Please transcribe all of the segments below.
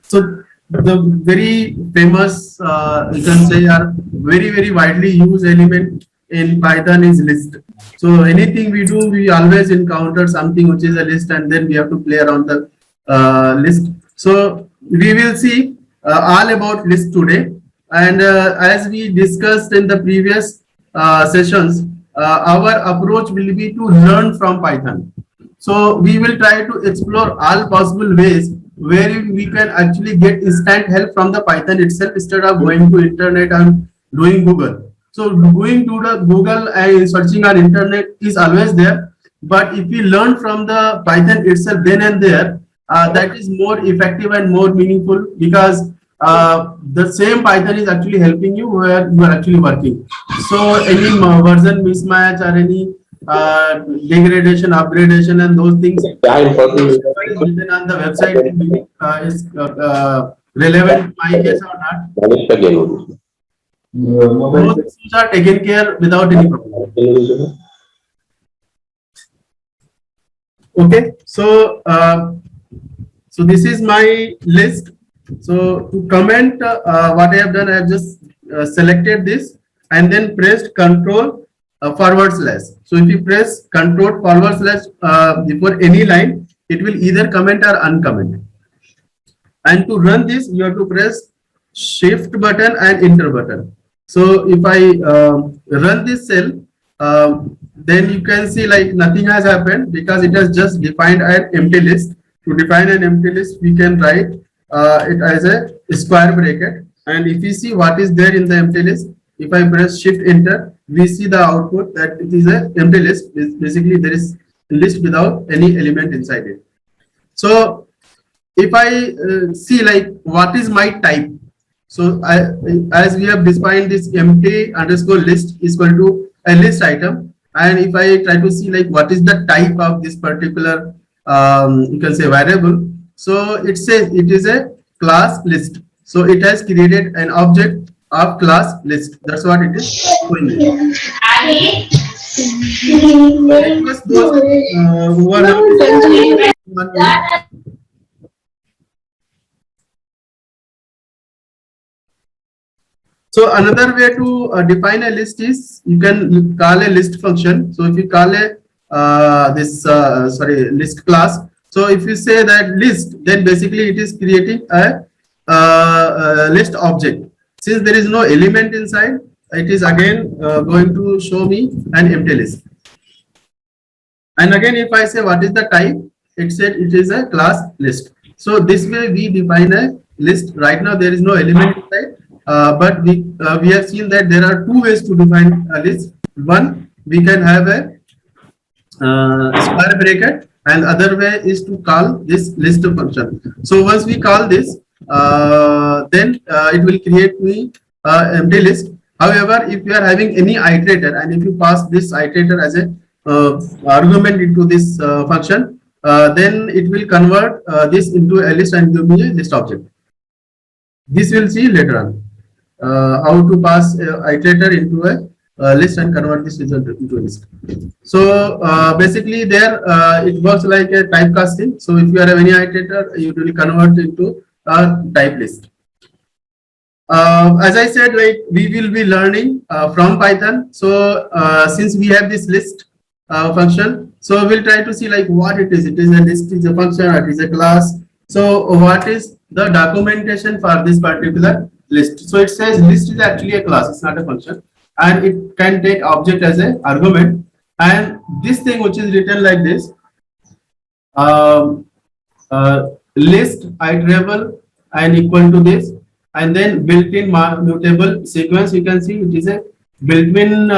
So the very famous, you can say, are very widely used element in Python is list. So anything we do, we always encounter something which is a list, and then we have to play around the list. So we will see all about list today. And as we discussed in the previous sessions, our approach will be to learn from Python. So we will try to explore all possible ways where we can actually get instant help from the Python itself instead of going to internet and doing Google. So going to the Google and searching on internet is always there, but if we learn from the Python itself then and there, that is more effective and more meaningful, because the same Python is actually helping you where you are actually working. So any version mismatch or any degradation, upgradation, and those things written on the website is relevant to my case or not. Those issues are taken care without any problem. Okay, so so this is my list. So to comment what I have done, I have just selected this and then pressed Control /. So if you press Control / before any line, it will either comment or uncomment. And to run this, you have to press Shift button and Enter button. So if I run this cell, then you can see like nothing has happened because it has just defined an empty list. To define an empty list, we can write it as a square bracket. And if you see what is there in the empty list, if I press Shift Enter, we see the output that it is an empty list. Basically, there is a list without any element inside it. So if I see like what is my type, so as we have defined this empty underscore list is equal to a list item, and if I try to see like what is the type of this particular you can say variable, so it says it is a class list. So it has created an object of class list. That's what it is showing. I request those who are not So another way to define a list is you can call a list function. So if you call a list class, so if you say that list, then basically it is creating a list object. Since there is no element inside, it is again going to show me an empty list. And again, if I say what is the type, it said it is a class list. So this way we define a list. Right now there is no element inside. But we have seen that there are two ways to define a list. One, we can have a square bracket, and other way is to call this list function. So once we call this, then it will create me empty list. However, if you are having any iterator and if you pass this iterator as a argument into this function, then it will convert this into a list and give me a list object. This we'll see later on. How to pass iterator into a list and convert this result into a list. So basically there it works like a typecasting. So if you have any iterator, you will convert into a type list. As I said, like we will be learning from Python. So since we have this list function, so we'll try to see like what it is. It is a list, is a function, or it is a class. So what is the documentation for this particular list? So it says list is actually a class, it's not a function, and it can take object as an argument. And this thing which is written like this, list iterable and equal to this, and then built-in mutable sequence. You can see it is a built-in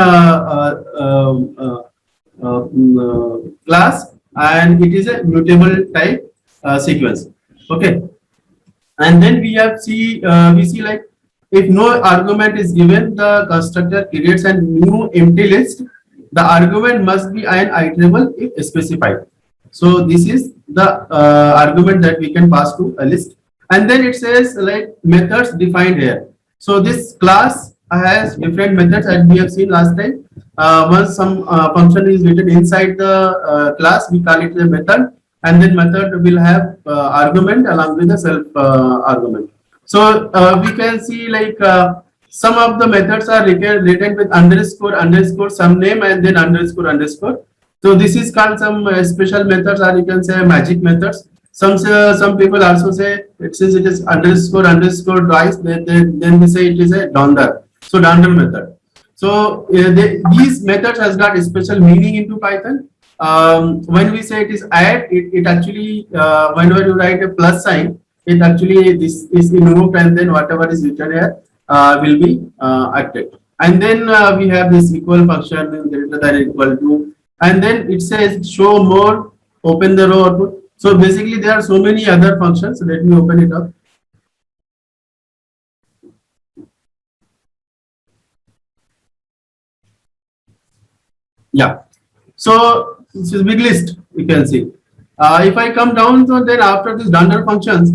class, and it is a mutable type sequence. Okay. And then we see like if no argument is given, the constructor creates a new empty list. The argument must be an iterable if specified. So this is the argument that we can pass to a list. And then it says like methods defined here. So this class has different methods as we have seen last time. Once some function is written inside the class, we call it a method. and then method will have argument along with the self argument. So we can see like some of the methods are written with underscore underscore some name and then underscore underscore. So this is called some special methods, or you can say magic methods. Some people also say it, since it is underscore underscore twice, then they say it is a donder. So donder method. So these methods has got a special meaning into Python. When we say it is add, it actually whenever you write a plus sign, it actually this is invoked, and then whatever is written here will be acted. And then we have this equal function greater than or equal to, and then it says show more, open the row output. So basically there are so many other functions. Let me open it up. Yeah. So this is big list, you can see. If I come down, so then after this dunder functions,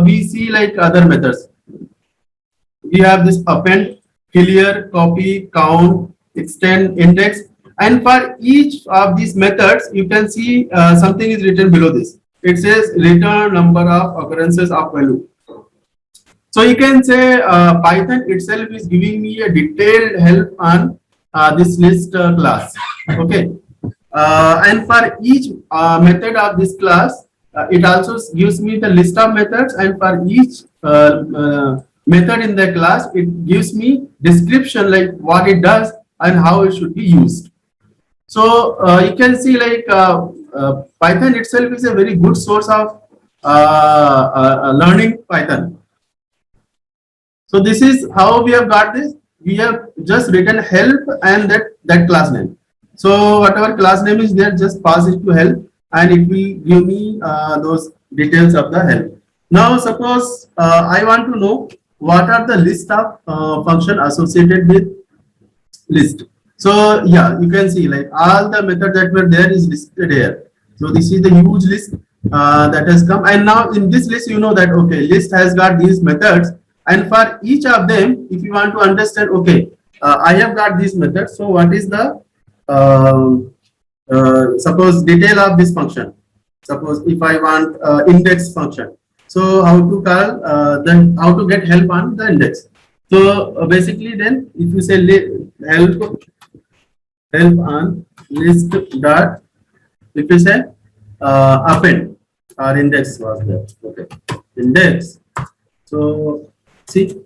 we see like other methods. We have this append, clear, copy, count, extend, index, and for each of these methods, you can see something is written below this. It says return number of occurrences of value. So you can say Python itself is giving me a detailed help on this list class. Okay, and for each method of this class, it also gives me the list of methods, and for each method in the class, it gives me description like what it does and how it should be used. So you can see like Python itself is a very good source of learning Python. So this is how we have got this. We have just written help and that class name. So whatever class name is there, just pass it to help, and it will give me those details of the help. Now suppose I want to know what are the list of function associated with list. So yeah, you can see like all the methods that were there is listed here. So this is the huge list that has come, and now in this list you know that okay, list has got these methods, and for each of them, if you want to understand, okay, I have got these methods. So what is the suppose detail of this function? Suppose if I want index function, so how to call then how to get help on the index. So basically, then if you say help on list dot, if you say append or index was there, okay, index. So see,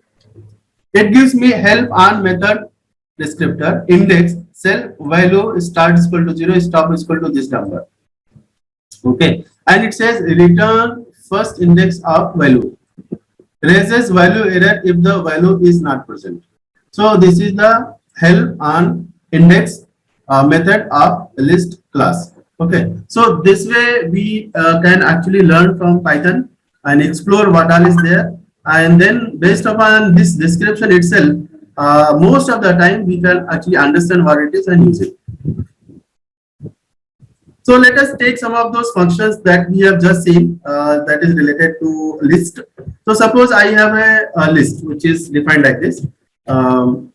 it gives me help on method descriptor index self value start is equal to 0, stop is equal to this number. Okay, and it says return first index of value, raises value error if the value is not present. So this is the help on index method of list class. Okay, so this way we can actually learn from Python and explore what all is there, and then based upon this description itself, most of the time we can actually understand what it is and use it. So let us take some of those functions that we have just seen that is related to list. So suppose I have a list which is defined like this. So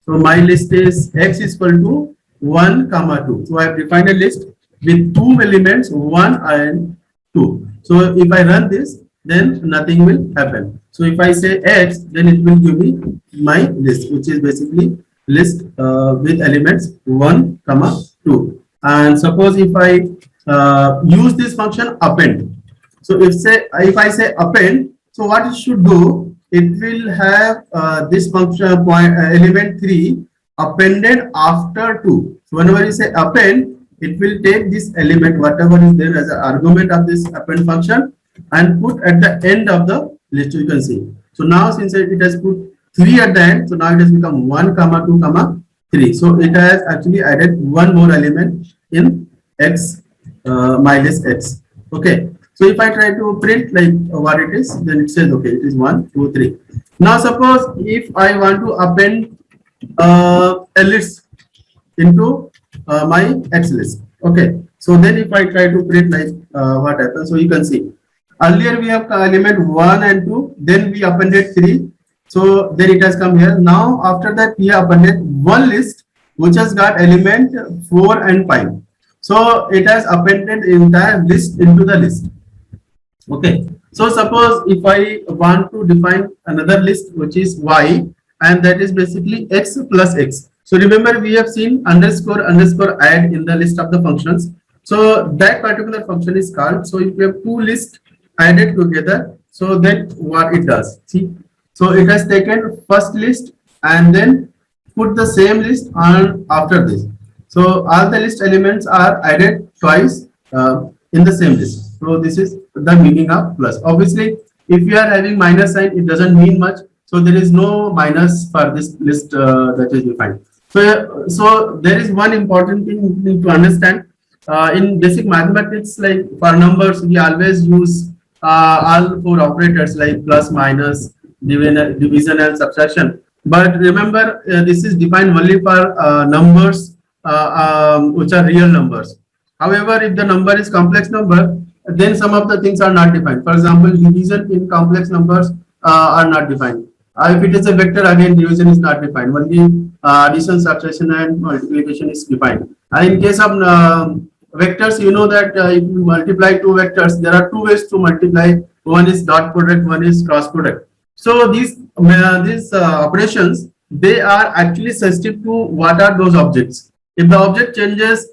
my list is x is equal to 1, 2. So I have defined a list with 2 elements, 1 and 2. So if I run this, then nothing will happen. So if I say x, then it will give me my list, which is basically list with elements 1, 2. And suppose if I use this function append. So if I say append, so what it should do, it will have this function point element 3 appended after 2. So whenever you say append, it will take this element, whatever is there as an argument of this append function, and put at the end of the list. You can see. So now since it has put 3 at the end, so now it has become 1, 2, 3. So it has actually added one more element in x, my list x. Okay. So if I try to print like what it is, then it says okay, it is 1, 2, 3. Now suppose if I want to append a list into my x list. Okay. So then if I try to print like what happens, so you can see earlier we have element 1 and 2, then we appended 3. So then it has come here. Now after that we have appended one list which has got element 4 and 5. So it has appended entire list into the list. Okay. So suppose if I want to define another list which is y, and that is basically x plus x. So remember we have seen underscore underscore add in the list of the functions. So that particular function is called. So if you have two lists added together, so then what it does? See, so it has taken first list and then put the same list on after this. So all the list elements are added twice in the same list. So this is the meaning of plus. Obviously, if you are having minus sign, it doesn't mean much. So there is no minus for this list that is defined. So there is one important thing you need to understand. In basic mathematics, like for numbers, we always use all four operators like plus, minus, division and subtraction. But remember, this is defined only for numbers which are real numbers. However, if the number is complex number, then some of the things are not defined. For example, division in complex numbers are not defined. If it is a vector, again division is not defined. Only addition, subtraction, and multiplication is defined. And in case of vectors, you know that if you multiply two vectors, there are two ways to multiply. One is dot product, one is cross product. So these operations, they are actually sensitive to what are those objects. If the object changes,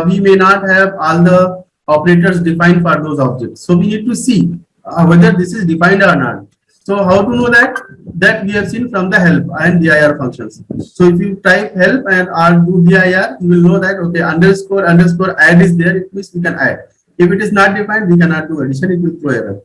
we may not have all the operators defined for those objects. So we need to see whether this is defined or not. So how to know that? That we have seen from the help and dir functions. So if you type help and or do dir, you will know that okay, underscore underscore add is there. It means we can add. If it is not defined, we cannot do addition. It will throw error.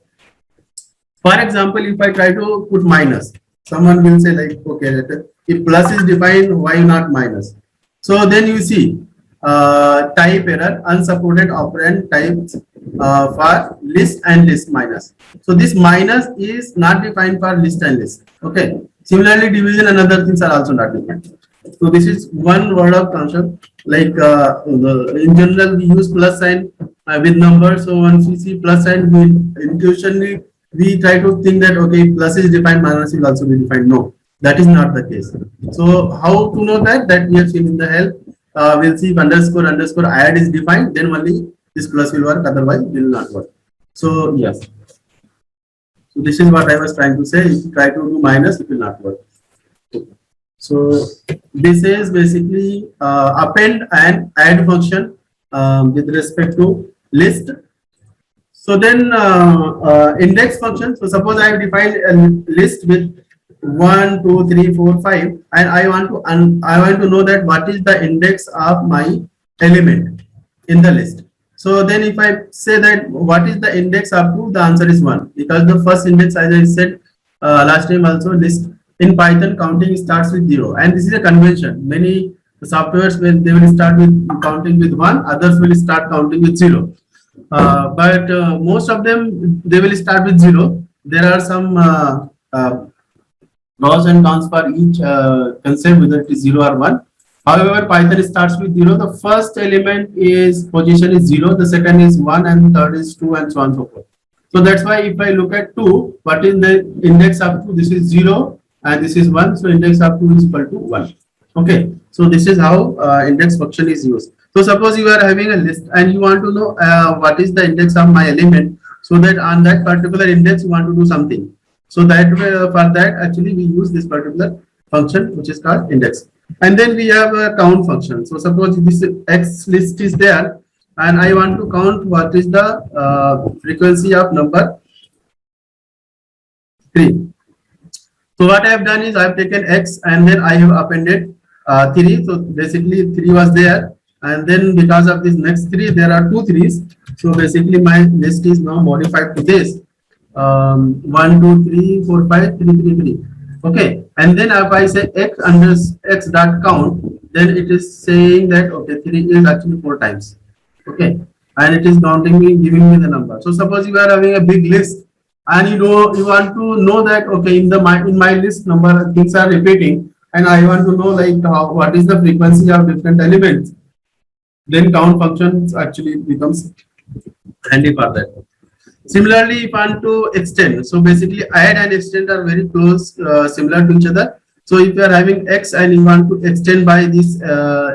For example, if I try to put minus, someone will say like, okay, if plus is defined, why not minus? So then you see type error, unsupported operand types for list and list minus. So this minus is not defined for list and list. Okay. Similarly, division and other things are also not defined. So this is one word of concept. Like in general, we use plus sign with numbers. So once we see plus sign, we intuitively we try to think that okay, plus is defined, minus will also be defined. No, that is not the case. So how to know that? That we have seen in the help. We'll see if underscore underscore add is defined, then only this plus will work, otherwise will not work. So yes. So this is what I was trying to say. If you try to do minus, it will not work. So this is basically append and add function with respect to list. So then index function. So suppose I have defined a list with 1, 2, 3, 4, 5, and I want to know that what is the index of my element in the list. So then if I say that what is the index up to, the answer is 1, because the first index, as I said last time also, list in Python counting starts with 0, and this is a convention. Many softwares they will start with counting with 1, others will start counting with 0. But most of them they will start with 0. There are some pros and cons for each concept, whether it is 0 or 1. However, Python starts with 0. The first element is position is 0, the second is 1, and the third is 2, and so on and so forth. So that's why if I look at 2, what is the index up to? This is 0 and this is 1. So index up to is equal to 1. Okay. So this is how index function is used. So suppose you are having a list and you want to know what is the index of my element, so that on that particular index you want to do something. So that for that actually we use this particular function which is called index. And then we have a count function. So suppose this X list is there and I want to count what is the frequency of number 3. So what I have done is I have taken X and then I have appended 3. So basically 3 was there, and then because of this next 3 there are 2 3s. So basically my list is now modified to this 1 2 3 4 5 3 3 3. Okay, and then if I say x dot count, then it is saying that okay, 3 is actually 4 times. Okay, and it is counting me, giving me the number. So suppose you are having a big list and you want to know that okay, in my list number things are repeating, and I want to know like what is the frequency of different elements, then count functions actually becomes handy for that. Similarly, if I want to extend, so basically add and extend are very close, similar to each other. So if you are having X and you want to extend by this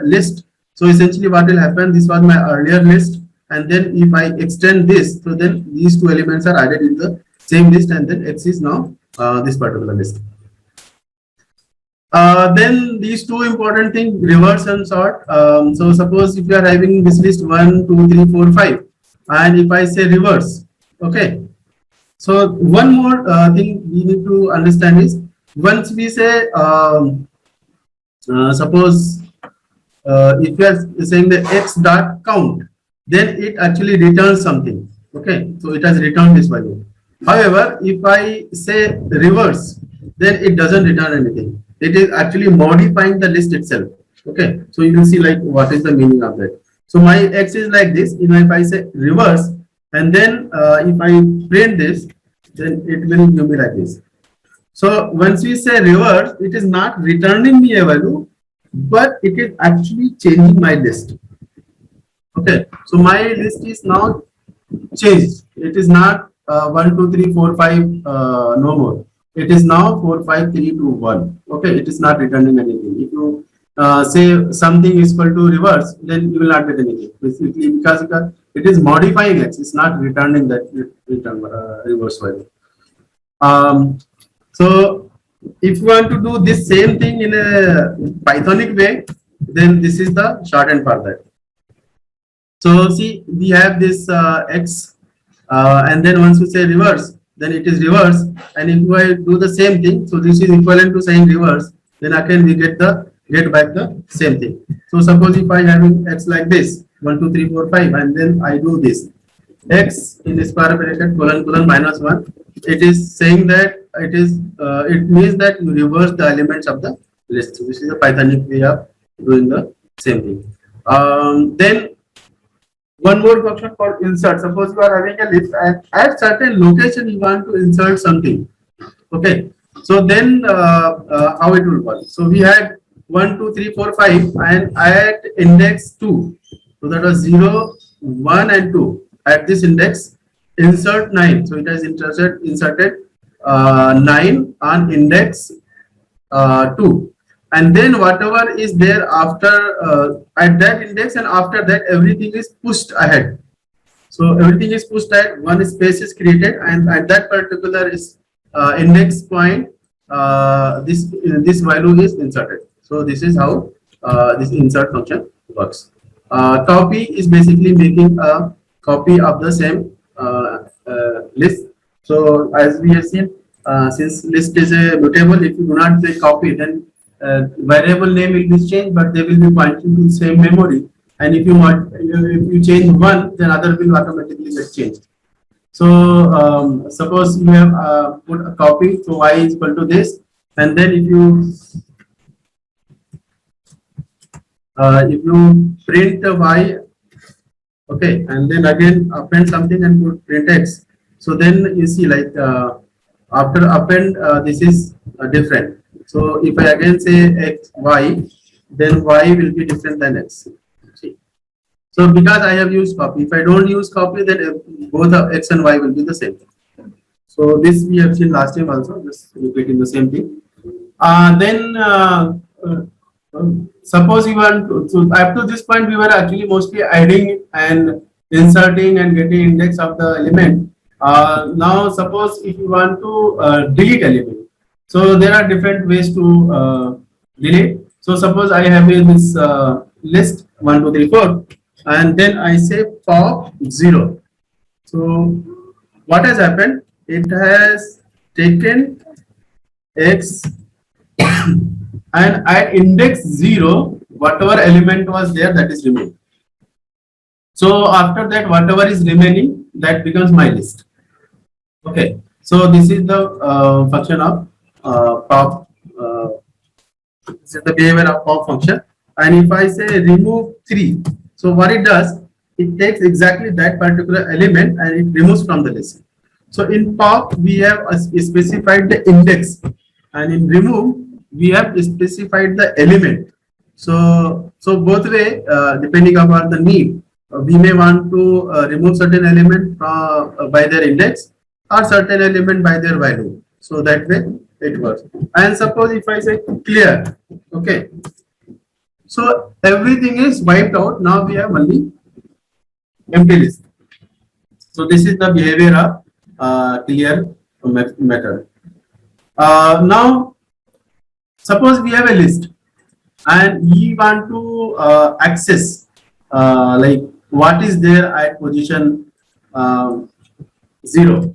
list, So essentially what will happen, this was my earlier list, and then if I extend this, so then these two elements are added in the same list, and then X is now this particular list. Then these two important things, reverse and sort. So suppose if you are having this list 1, 2, 3, 4, 5, and if I say reverse, okay. So one more thing we need to understand is, once we say suppose if you are saying the X dot count, then it actually returns something. Okay, so it has returned this value. However, if I say reverse, then it doesn't return anything. It is actually modifying the list itself. Okay, so you can see like what is the meaning of that. So my X is like this. If I say reverse, and then if I print this, then it will give me like this. So once we say reverse, it is not returning me a value, but it is actually changing my list. Okay, so my list is now changed. It is not 1, 2, 3, 4, 5 no more. It is now 4, 5, 3, 2, 1. Okay, it is not returning anything. If you say something is equal to reverse, then you will not get anything. Basically, because it is modifying X, it's not returning that return reverse value. So if you want to do this same thing in a Pythonic way, then this is the shorthand for that. So see, we have this X, and then once we say reverse, then it is reverse. And if I do the same thing, so this is equivalent to saying reverse, then again we get back the same thing. So suppose if I having X like this, 1, 2, 3, 4, 5, and then I do this X in the square bracket colon -1, it is saying that it means that you reverse the elements of the list. So this is a Pythonic way of doing the same thing. Then one more function called insert. Suppose you are having a list and at certain location you want to insert something. Okay, so then how it will work? So we had 1, 2, 3, 4, 5, and at index 2, so that was 0, 1, and 2. At this index, insert 9. So it has inserted 9 on index 2. And then whatever is there after at that index, and after that everything is pushed ahead. So everything is pushed ahead, one space is created, and at that particular is index point, this value is inserted. So this is how this insert function works. Copy is basically making a copy of the same list. So as we have seen, since list is a mutable, if you do not say copy, then variable name will be changed, but they will be pointing to the same memory. And if you change one, then other will automatically get changed. So suppose you have put a copy, so y is equal to this, and then if you print y, okay, and then again append something and put print x. So then you see like after append this is different. So if I again say x y, then y will be different than x. See. So because I have used copy, if I don't use copy, then both x and y will be the same. So this we have seen last time also, just repeating the same thing. Then suppose you want to, so up to this point we were actually mostly adding and inserting and getting index of the element. Now suppose if you want to delete element. So there are different ways to delete. So suppose I have this list 1, 2, 3, 4, and then I say pop 0. So what has happened? It has taken x and at index 0, whatever element was there, that is remained. So after that, whatever is remaining, that becomes my list. Okay. So this is the function of pop. This is the behavior of pop function. And if I say remove 3, so what it does, it takes exactly that particular element and it removes from the list. So in pop, we have specified the index, and in remove, we have specified the element. So both way, depending upon the need, we may want to remove certain element by their index or certain element by their value. So that way it works. And suppose if I say clear, okay. So everything is wiped out. Now we have only empty list. So this is the behavior of clear method. Now suppose we have a list and we want to access like what is there at position 0.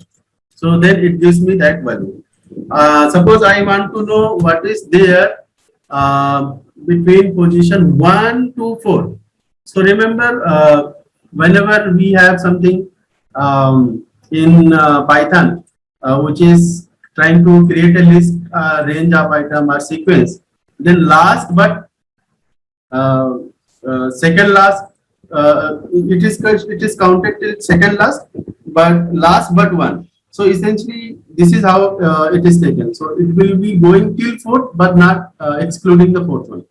So then it gives me that value. Suppose I want to know what is there between position 1 to 4. So remember, whenever we have something in Python, which is trying to create a list, range of item or sequence, then last but second last, it is counted till second last, but last but one. So essentially, this is how it is taken. So it will be going till fourth, but not excluding the fourth one.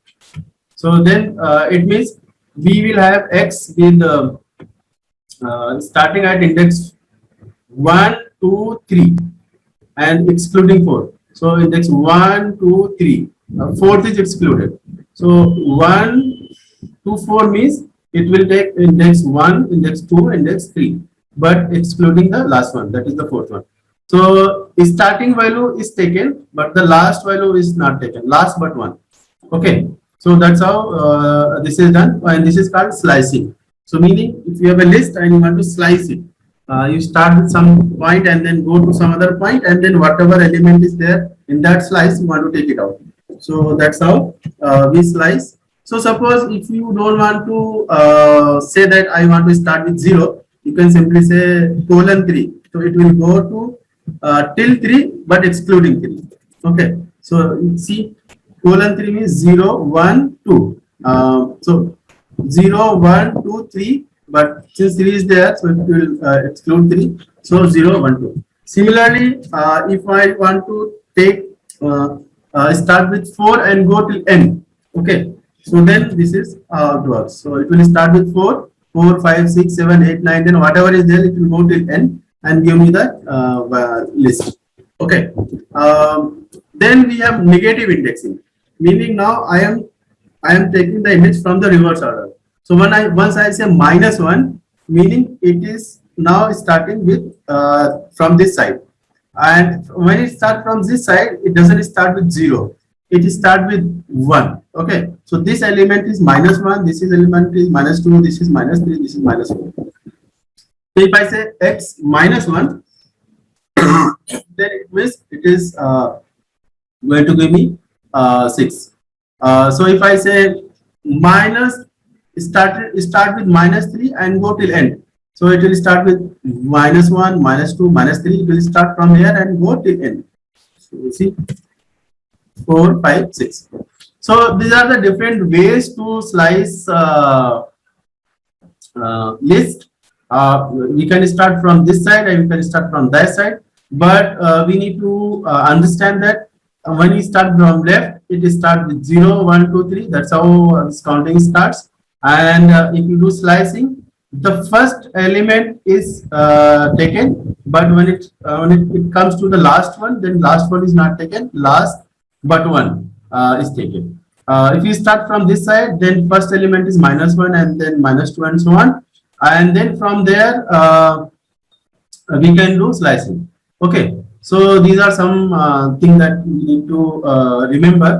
So then it means we will have x with starting at index 1, 2, 3 and excluding 4. So index 1, 2, 3. Fourth is excluded. So 1 to 4 means it will take index 1, index 2, index 3, but excluding the last one, that is the fourth one. So starting value is taken, but the last value is not taken, last but one. Okay, so that's how this is done, and this is called slicing. So meaning if you have a list and you want to slice it, you start with some point and then go to some other point, and then whatever element is there in that slice, you want to take it out. So that's how we slice. So suppose if you don't want to say that I want to start with 0, you can simply say :3. So it will go to till 3, but excluding 3. Okay. So see, :3 means 0, 1, 2. So 0, 1, 2, 3. But since 3 is there, so it will exclude 3. So 0, 1, 2. Similarly, if I want to take start with 4 and go till n. Okay. So then this is how it works. So it will start with 4, 4, 5, 6, 7, 8, 9, then whatever is there, it will go till n and give me the list. Okay. Then we have negative indexing, meaning now I am taking the index from the reverse order. So once I say -1, meaning it is now starting with from this side, and when it starts from this side, it doesn't start with 0. It starts with 1. Okay, so this element is -1, this is element is -2, this is -3, this is -4. So if I say x -1, then it means it is going to give me 6. So if I say start with -3 and go till end. So it will start with -1, -2, -3. It will start from here and go till end. So you see, 4, 5, 6. So these are the different ways to slice list. We can start from this side and we can start from that side, but we need to understand that when we start from left, it starts with 0, 1, 2, 3. That's how this counting starts. And if you do slicing, the first element is taken, but when it comes to the last one, then last one is not taken. Last but one is taken. If you start from this side, then first element is -1 and then -2 and so on, and then from there we can do slicing. Okay, so these are some things that we need to remember.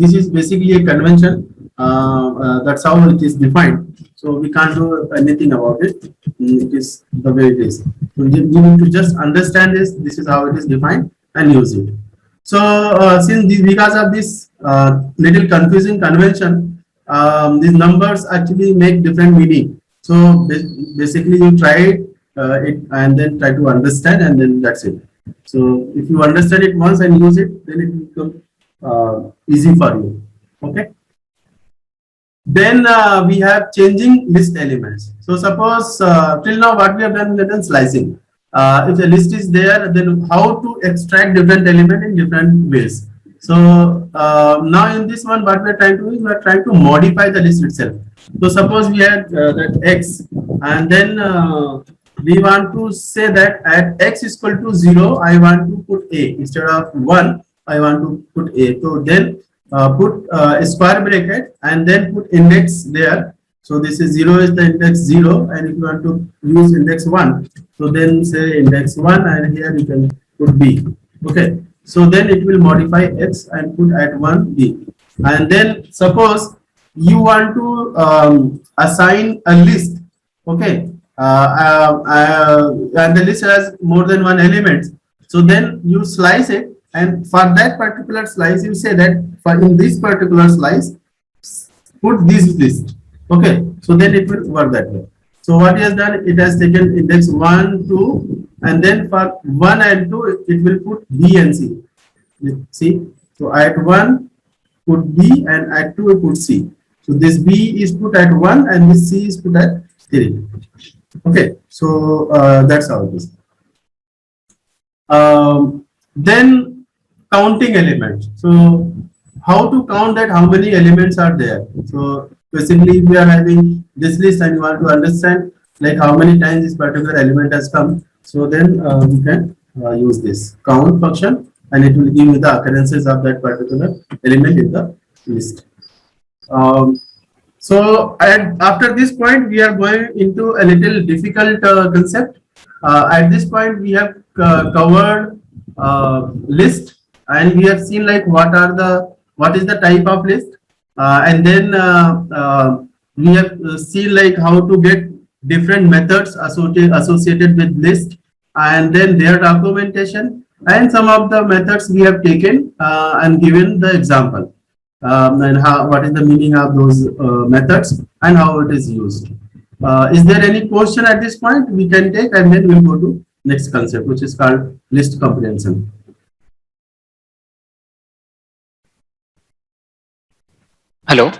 This is basically a convention. That's how it is defined. So we can't do anything about it. It is the way it is. So you need to just understand this. This is how it is defined and use it. So because of this little confusing convention, these numbers actually make different meaning. So basically, you try it and then try to understand, and then that's it. So if you understand it once and use it, then it will become easy for you. Okay. Then we have changing list elements. So suppose till now what we have done, we have done slicing. If the list is there, then how to extract different element in different ways. So now in this one, what we are trying to do is we are trying to modify the list itself. So suppose we had that x, and then we want to say that at x is equal to 0, I want to put a instead of 1. I want to put a. So then put a square bracket and then put index there. So this is 0 is the index 0, and if you want to use index 1, so then say index 1, and here you can put b. Okay, so then it will modify x and put at 1 b. And then suppose you want to assign a list. Okay, and the list has more than one element. So then you slice it, and for that particular slice, you say that for in this particular slice, put this list. Okay, so then it will work that way. So what it has done, it has taken index 1, 2, and then for 1 and 2, it will put B and C. See, so at 1, put B, and at 2, we put C. So this B is put at 1, and this C is put at 3. Okay, so that's how it is. Then counting elements. So how to count that, how many elements are there? So basically, if we are having this list and you want to understand like how many times this particular element has come, so then we can use this count function, and it will give you the occurrences of that particular element in the list. So after this point, we are going into a little difficult concept. At this point, we have covered list, and we have seen like what is the type of list, and then we have seen like how to get different methods associated with list, and then their documentation, and some of the methods we have taken and given the example. And what is the meaning of those methods and how it is used. Is there any question at this point we can take, and then we'll go to next concept, which is called list comprehension. Hello.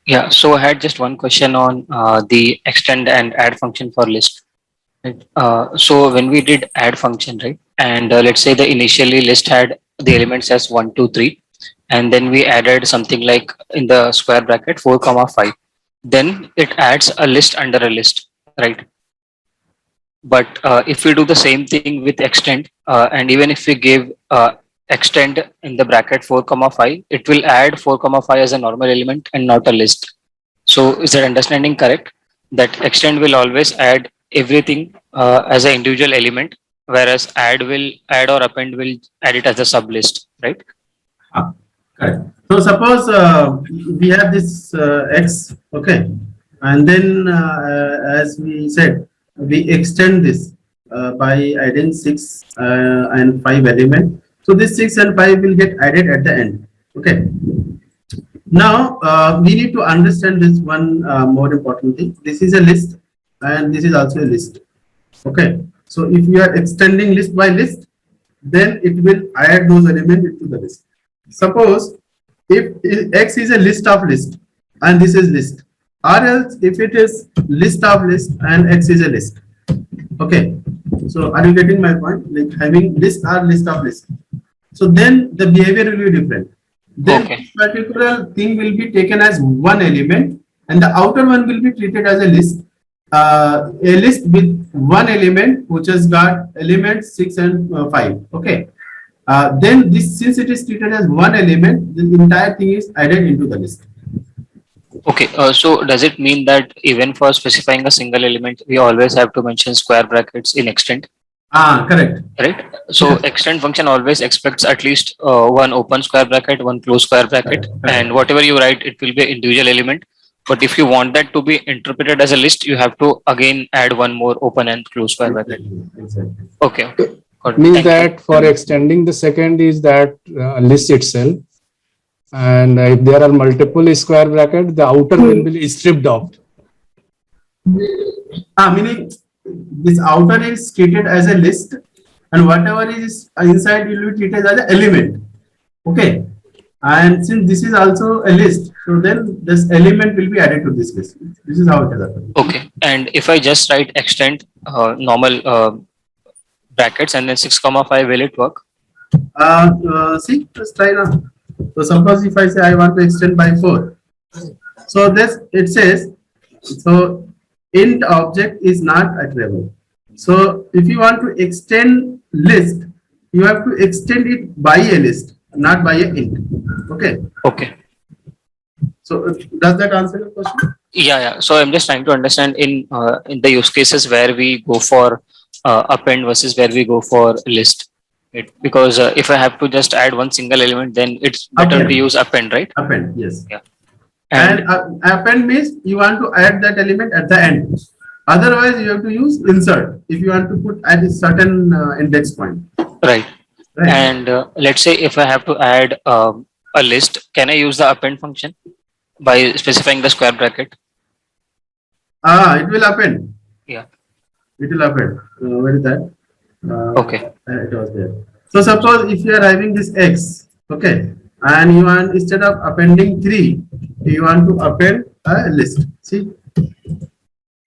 Yeah, so I had just one question on the extend and add function for list. Right? So when we did add function, right, and let's say the initially list had the elements as 1, 2, 3, and then we added something like in the square bracket 4, 5, then it adds a list under a list, right? But if we do the same thing with extend, and even if we give extend in the bracket 4, 5, it will add 4, 5 as a normal element and not a list. So is that understanding correct? That extend will always add everything as an individual element, whereas add or append will add it as a sub list, right? Correct. So suppose we have this x, okay, and then as we said, we extend this by adding 6 and 5 element. So this 6 and 5 will get added at the end. Okay. Now we need to understand this one more important thing. This is a list, and this is also a list. Okay. So if we are extending list by list, then it will add those elements into the list. Suppose if x is a list of list and this is list, or else if it is list of list and x is a list. Okay, so are you getting my point? Like having list or list of list. So then the behavior will be different. Then Okay. particular thing will be taken as one element, and the outer one will be treated as a list. A list with one element which has got elements 6 and 5. Okay. Then this, since it is treated as one element, the entire thing is added into the list. Okay, so does it mean that even for specifying a single element, we always have to mention square brackets in extend? Correct. Right. So Yes. extend function always expects at least one open square bracket, one closed square bracket, Correct. and whatever you write, it will be an individual element. But if you want that to be interpreted as a list, you have to again add one more open and closed square bracket. Exactly. Okay. Got it. Means Thank you. that for extending the second is that list itself, and if there are multiple square bracket, the outer will be stripped off. Meaning this outer is treated as a list, and whatever is inside will be treated as an element. Okay. And since this is also a list, so then this element will be added to this list. This is how it is happening. Okay. And if I just write extend normal brackets and then 6, 5, will it work? See, let's try now. So suppose if I say I want to extend by 4. So this it says, so int object is not iterable. So if you want to extend list, you have to extend it by a list, not by a int. Okay. Okay. So does that answer your question? Yeah. So I'm just trying to understand in the use cases where we go for append versus where we go for list. Right? Because if I have to just add one single element, then it's better Append. to use append, right? Append, yes. Yeah. And append means you want to add that element at the end. Otherwise, you have to use insert if you want to put at a certain index point. Right. Right. And let's say if I have to add a list, can I use the append function by specifying the square bracket? It will append. Yeah. It will append. Where is that? Okay. It was there. So suppose if you are having this x, okay, and you want instead of appending 3, you want to append a list. See,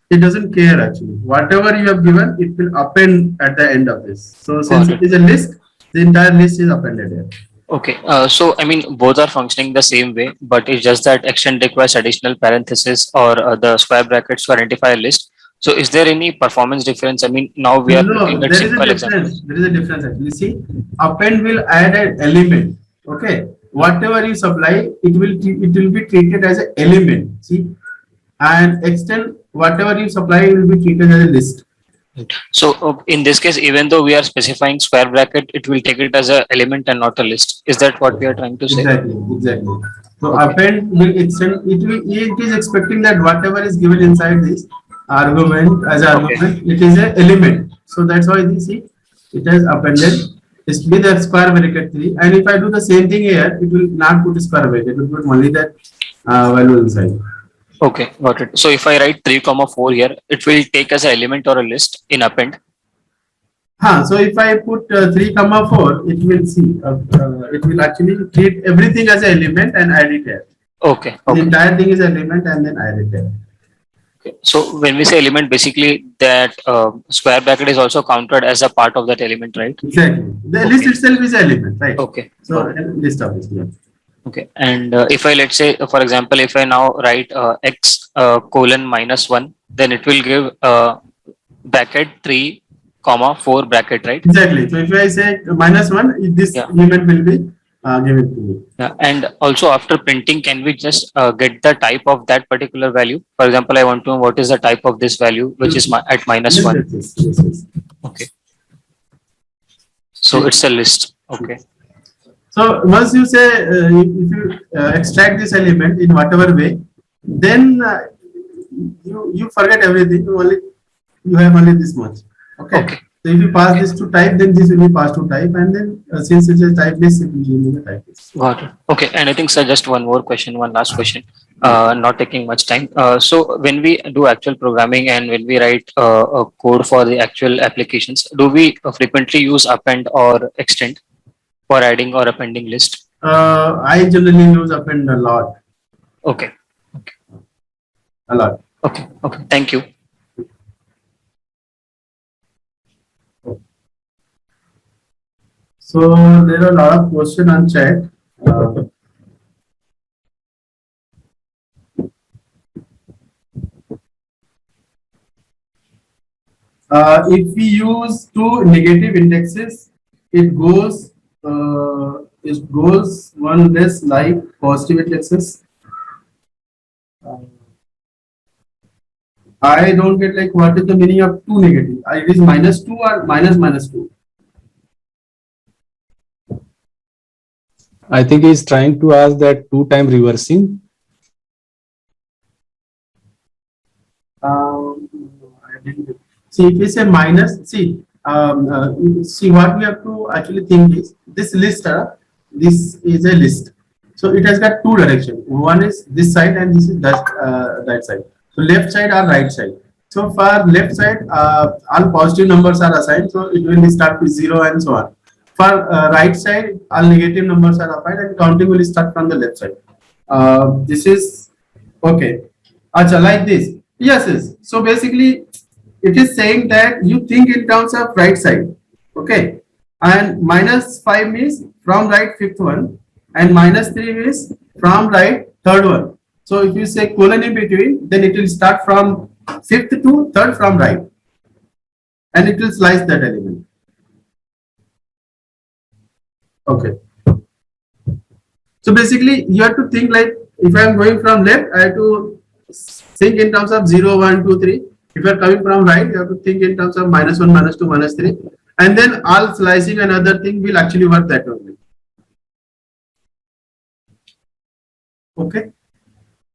it doesn't care actually. Whatever you have given, it will append at the end of this. So since Got it is a list, the entire list is appended here. Okay. So I mean, both are functioning the same way, but it's just that extend requires additional parenthesis or the square brackets to identify a list. So is there any performance difference? I mean, now we are No, looking at there is a simple difference. examples. There is a difference actually. See, append will add an element. Okay, whatever you supply, it will be treated as an element. See, and extend whatever you supply will be treated as a list. So in this case, even though we are specifying square bracket, it will take it as an element and not a list. Is that what we are trying to say? Exactly. So Okay. append will extend. It is expecting that whatever is given inside this argument as an Okay. argument, it is an element. So that's why you see it has appended. It's with a square bracket 3. And if I do the same thing here, it will not put a square bracket. It will put only that value inside. Okay, got it. So if I write 3, 4 here, it will take as an element or a list in append. So if I put 3, 4, it will see. It will actually treat everything as an element and add it here. Okay. The Okay. entire thing is element and then add it here. Okay. So when we say element, basically that square bracket is also counted as a part of that element, right? Exactly. The Okay. list itself is an element, right? Okay. So got it. list of this, yeah. Okay. And if I, let's say, for example, if I now write x colon -1, then it will give bracket 3, 4 bracket, right? Exactly. So if I say -1, this Yeah. element will be given to me. Yeah. And also after printing, can we just get the type of that particular value? For example, I want to know what is the type of this value, which is at -1. Yes. Okay. So it's a list. Okay. So once you say if you extract this element in whatever way, then you forget everything. You have only this much. Okay. Okay. So if you pass this to type, then this will be passed to type, and then since it's a type list, it will give me the type list. Got it. Okay. And I think, sir, just one more question, one last question, not taking much time. So when we do actual programming and when we write a code for the actual applications, do we frequently use append or extend for adding or appending list? I generally use append a lot. Okay. A lot. Okay. Thank you. So there are a lot of questions on chat. If we use 2 negative indexes, it goes one less like positive indexes. I don't get like what is the meaning of 2 negative? It is -2 or -2? I think he's trying to ask that 2-time reversing. I didn't. See, if we say minus, see what we have to actually think is this list. This is a list, so it has got 2 directions. One is this side, and this is that side. So left side or right side. So for left side, all positive numbers are assigned, so it will start with 0 and so on. For right side, all negative numbers are assigned, and counting will start from the left side. This is okay. Acha, like this. Yes. So basically, it is saying that you think in terms of right side, okay, and -5 means from right 5th one, and -3 means from right 3rd one. So if you say colon in between, then it will start from 5th to 3rd from right, and it will slice that element. Okay. So basically, you have to think like, if I am going from left, I have to think in terms of 0, 1, 2, 3. If you are coming from right, you have to think in terms of -1, -2, -3. And then all slicing and other thing will actually work that only. Okay.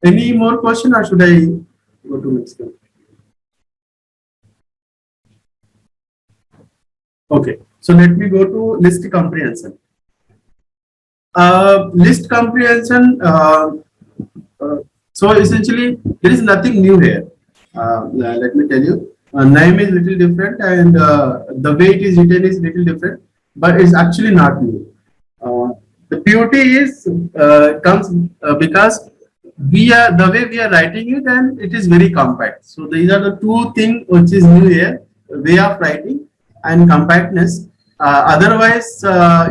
Any more question, or should I go to next one? Okay. So let me go to list comprehension. List comprehension. So essentially, there is nothing new here. Let me tell you, name is little different, and the way it is written is little different, but it's actually not new. The beauty is comes because the way we are writing it, and it is very compact. So these are the two things which is new here: way of writing and compactness. Otherwise,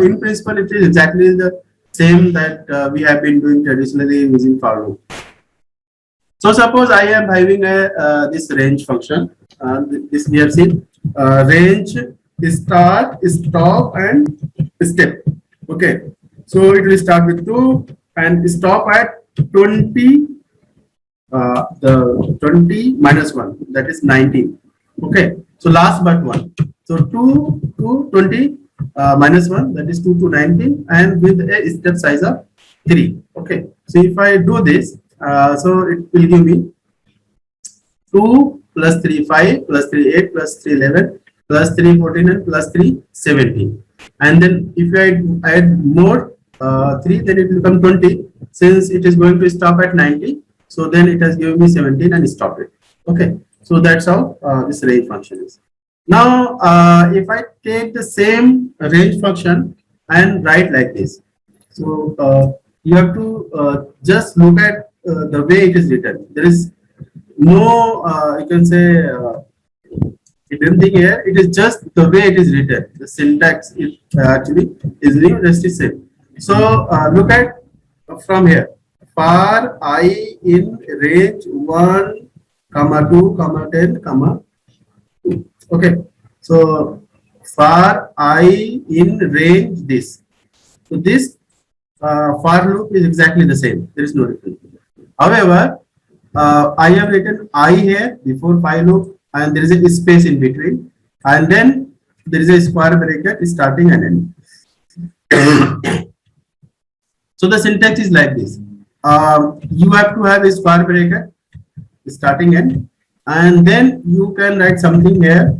in principle, it is exactly the same that we have been doing traditionally using for loop. So suppose I am having a this range function. This we have seen range start, stop, and step. Okay, so it will start with 2 and stop at 20. The 20 minus 1, that is 19. Okay, so last but 1. So 2 to 20 minus 1, that is 2 to 19, and with a step size of 3. Okay, so if I do this, so it will give me 2 plus 3 5 plus 3 8 plus 3 11 plus 3 14 and plus 3 17. And then if you add more 3, then it will become 20. Since it is going to stop at 90, so then it has given me 17 and stop it. Okay, so that's how this range function is. Now, if I take the same range function and write like this, so you have to just look at the way it is written. There is no, you can say, hidden thing here. It is just the way it is written. The syntax is actually is restricted. So look at from here. For I in range 1, comma 2, comma 10, comma 2. Okay. So for I in range this. So this for loop is exactly the same. There is no difference. However, I have written I here before for loop, and there is a space in between, and then there is a square bracket starting and ending. So the syntax is like this. You have to have a square bracket starting end, and then you can write something here,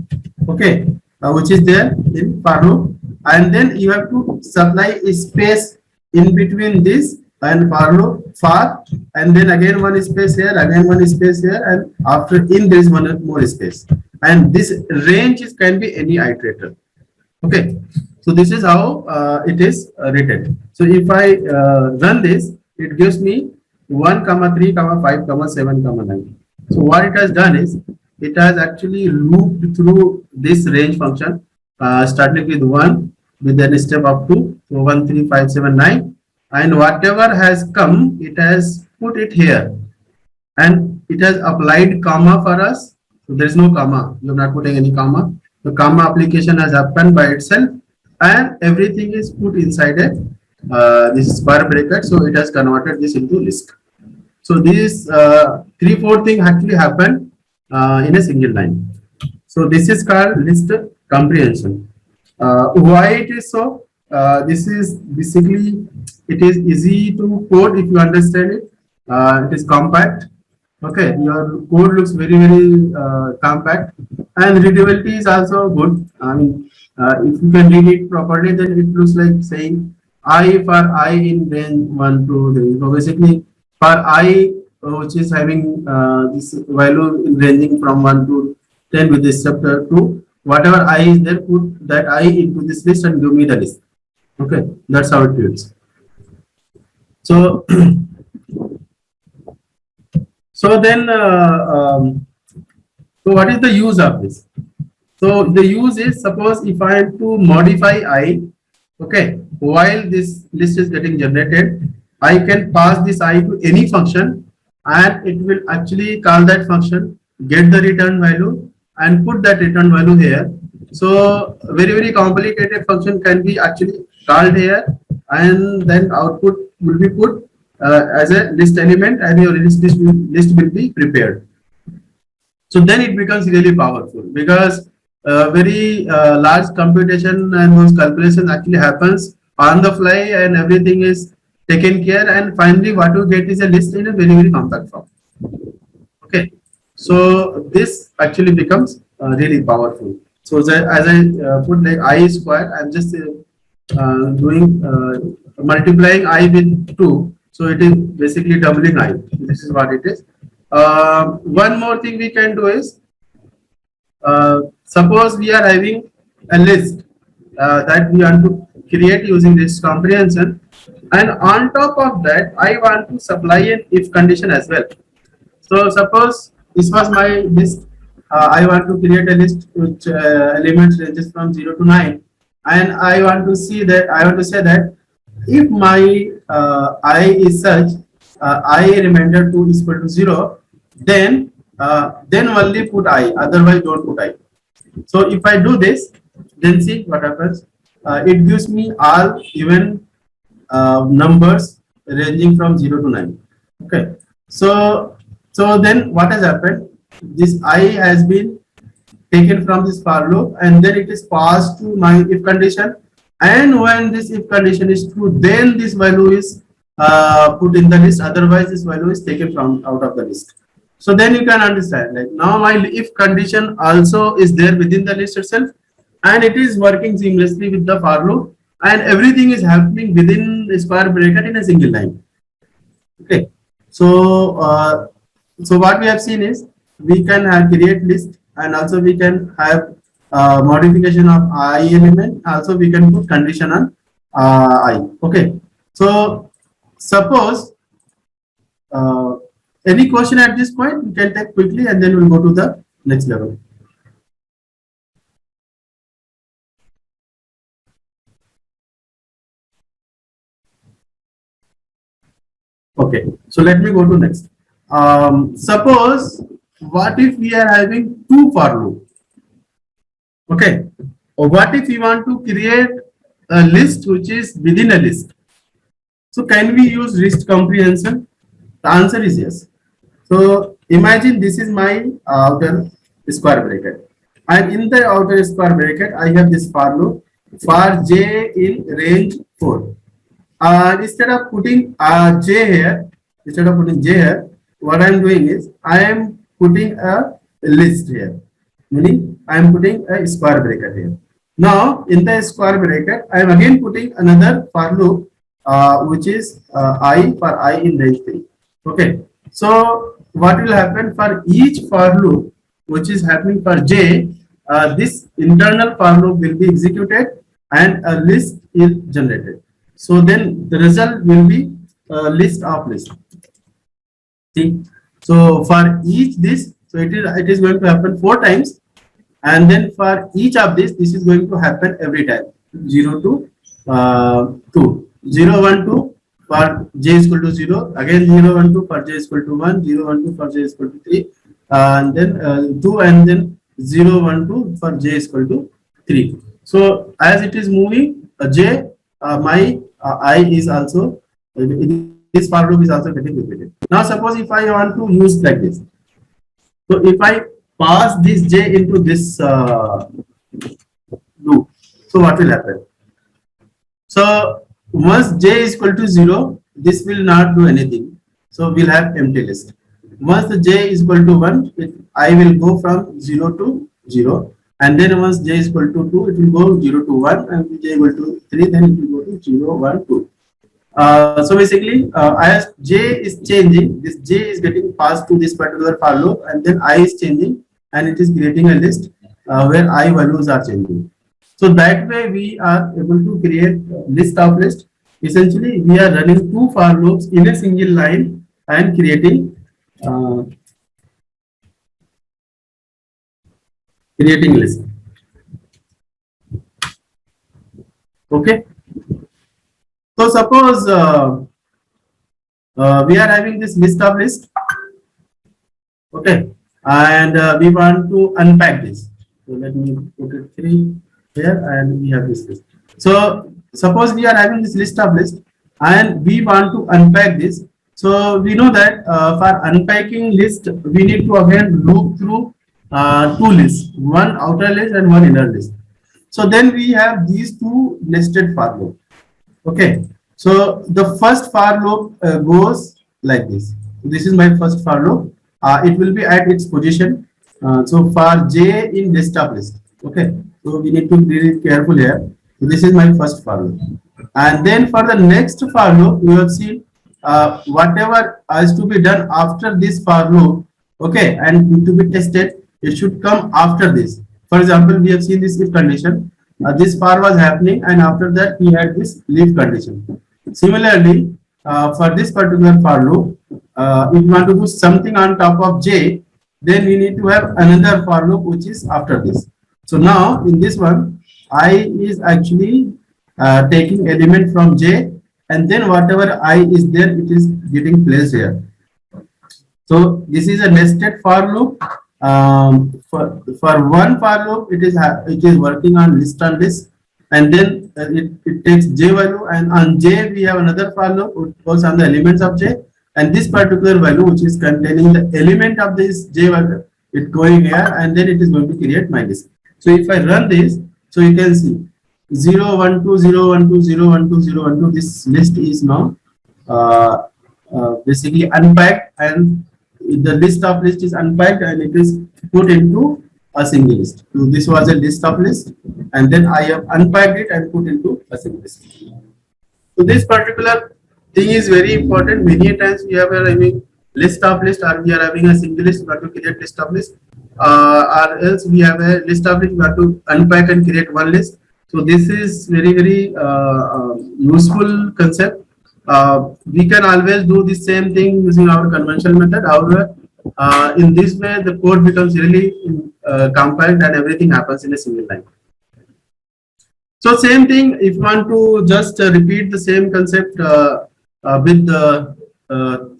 okay, which is there in for loop, and then you have to supply a space in between this and for loop for, and then again one space here, again one space here, and after in there is one more space, and this range can be any iterator. Okay, so this is how it is written. So if I run this, it gives me 1, 3, 5, 7, 9. So what it has done is, it has actually looped through this range function, starting with 1, with then step up to 1, 3, 5, 7, 9, and whatever has come, it has put it here, and it has applied comma for us. So there is no comma. You are not putting any comma. The comma application has happened by itself, and everything is put inside a this square bracket. So it has converted this into list. So these 3-4 things actually happen in a single line. So this is called list comprehension. Why it is so? This is basically, it is easy to code if you understand it. It is compact. Okay, your code looks very compact, and readability is also good. I mean, if you can read it properly, then it looks like saying I for I in range 1 to 3. So basically, for I which is having this value ranging from 1 to 10 with this chapter 2, whatever I is there, put that I into this list and give me the list. Okay, that's how it is. So. So then, so what is the use of this? So the use is, suppose if I am to modify I, okay, while this list is getting generated, I can pass this I to any function, and it will actually call that function, get the return value, and put that return value here. So very complicated function can be actually called here, and then output will be put as a list element, and your list will be prepared. So then it becomes really powerful, because very large computation and those calculations actually happens on the fly, and everything is taken care, and finally what you get is a list in a very compact form. Okay, so this actually becomes really powerful. So as I put like I square, I'm just doing multiplying I with 2, so it is basically doubling I. This is what it is. One more thing we can do is, suppose we are having a list that we want to create using this comprehension, and on top of that I want to supply an if condition as well. So suppose this was my list. I want to create a list which elements ranges from 0 to 9, and I want to say that if my I is such, I remainder 2 is equal to 0, then only put I, otherwise don't put I. So if I do this, then see what happens. It gives me all even numbers ranging from 0 to 9. Okay, so then what has happened? This I has been taken from this for loop, and then it is passed to my if condition, and when this if condition is true, then this value is put in the list, otherwise this value is taken from out of the list. So then you can understand, like now my if condition also is there within the list itself, and it is working seamlessly with the for loop, and everything is happening within a square bracket in a single line. Okay, so so what we have seen is we can create list, and also we can have modification of I element. Also we can put condition on I. Okay, so suppose any question at this point we can take quickly, and then we'll go to the next level. Okay, so let me go to next. Suppose what if we are having 2 for loop? Okay, or what if we want to create a list which is within a list? So can we use list comprehension? The answer is yes. So imagine this is my outer square bracket, and in the outer square bracket I have this for loop for j in range 4. Instead of putting j here, what I am doing is I am putting a list here, meaning I am putting a square bracket here. Now in the square bracket I am again putting another for loop which is I for I in range 3. Okay, so what will happen for each for loop which is happening for j, this internal for loop will be executed and a list is generated. So then the result will be a list of list. See, so for each this, so it is going to happen 4 times, and then for each of this is going to happen every time 0 to 2, 0 1 2 for j is equal to 0, again 0 1 2 for j is equal to 1, 0 1 2 for j is equal to 3, and then 2, and then 0 1 2 for j is equal to 3. So as it is moving j, my I is also, this for loop is also getting repeated. Now suppose if I want to use like this, so if I pass this j into this loop, so what will happen? So once j is equal to 0, this will not do anything, so we'll have empty list. Once the j is equal to 1, I will go from 0 to 0, and then once j is equal to 2, it will go 0 to 1, and j equal to 3, then it will go to 0 1 2. So basically as j is changing, this j is getting passed to this particular for loop, and then I is changing, and it is creating a list where I values are changing. So that way we are able to create list of list. Essentially we are running 2 for loops in a single line and creating list. Okay, so suppose we are having this list of list. Okay, and we want to unpack this. So let me put it 3 here, and we have this list. So suppose we are having this list of list, and we want to unpack this. So we know that for unpacking list, we need to again loop through two lists, one outer list and one inner list. So then we have these two nested for loop. Okay. So the first for loop goes like this. This is my first for loop. It will be at its position. So for j in desktop list. Okay. So we need to be really careful here. So this is my first for loop. And then for the next for loop, we have seen whatever has to be done after this for loop, okay, and to be tested, it should come after this. For example, we have seen this if condition. This for was happening, and after that we had this leave condition. Similarly, for this particular for loop, if you want to do something on top of j, then we need to have another for loop which is after this. So now in this one, I is actually taking element from j, and then whatever I is there, it is getting placed here. So this is a nested for loop. For one for loop, it is working on list on list, and then it takes j value, and on j we have another for loop which goes on the elements of j, and this particular value which is containing the element of this j value, it going here, and then it is going to create my list. So if I run this, so you can see 0 1 2 0 1 2 0 1 2 0 1 2, this list is now basically unpacked, and the list of list is unpacked and it is put into a single list. So this was a list of list, and then I have unpacked it and put into a single list. So this particular thing is very important. Many times we are having list of list, or we are having a single list, we have to create list of list, or else we have a list of list, we have to unpack and create one list. So this is very useful concept. We can always do the same thing using our conventional method. However, in this way, the code becomes really compact and everything happens in a single line. So same thing, if you want to just repeat the same concept with the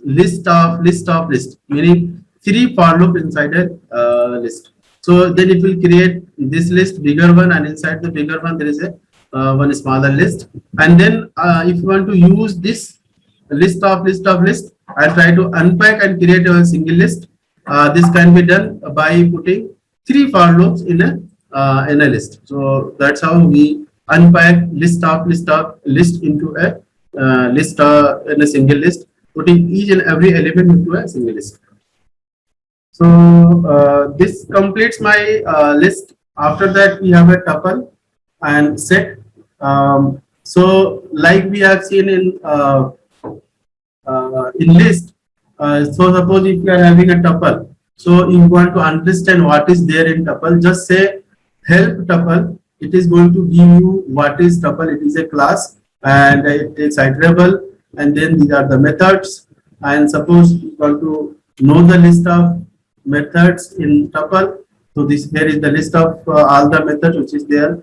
list of list, meaning 3 for loop inside a list. So then it will create this list, bigger one, and inside the bigger one there is a one smaller list. And then if you want to use this list of list and try to unpack and create a single list, this can be done by putting 3 for loops in a list. So that's how we unpack list into a list in a single list, putting each and every element into a single list. So this completes my list. After that, we have a tuple and set. So like we have seen in list. So suppose if you are having a tuple, so you want to understand what is there in tuple, just say help tuple. It is going to give you what is tuple. It is a class and it is iterable, and then these are the methods. And suppose you want to know the list of methods in tuple, so this here is the list of all the methods which is there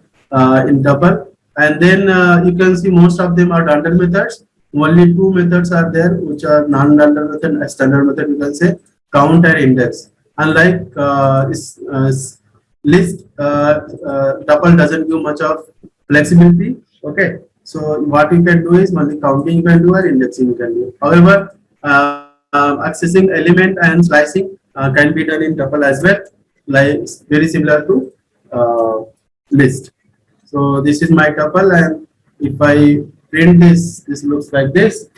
in tuple. And then you can see most of them are dunder methods. Only 2 methods are there which are non-dunder method and standard method, you can say count and index. Unlike list, tuple doesn't give much of flexibility. Okay, so what you can do is only counting you can do or indexing you can do. However, accessing element and slicing can be done in tuple as well, like very similar to list. So this is my tuple, and if I print this, this looks like this.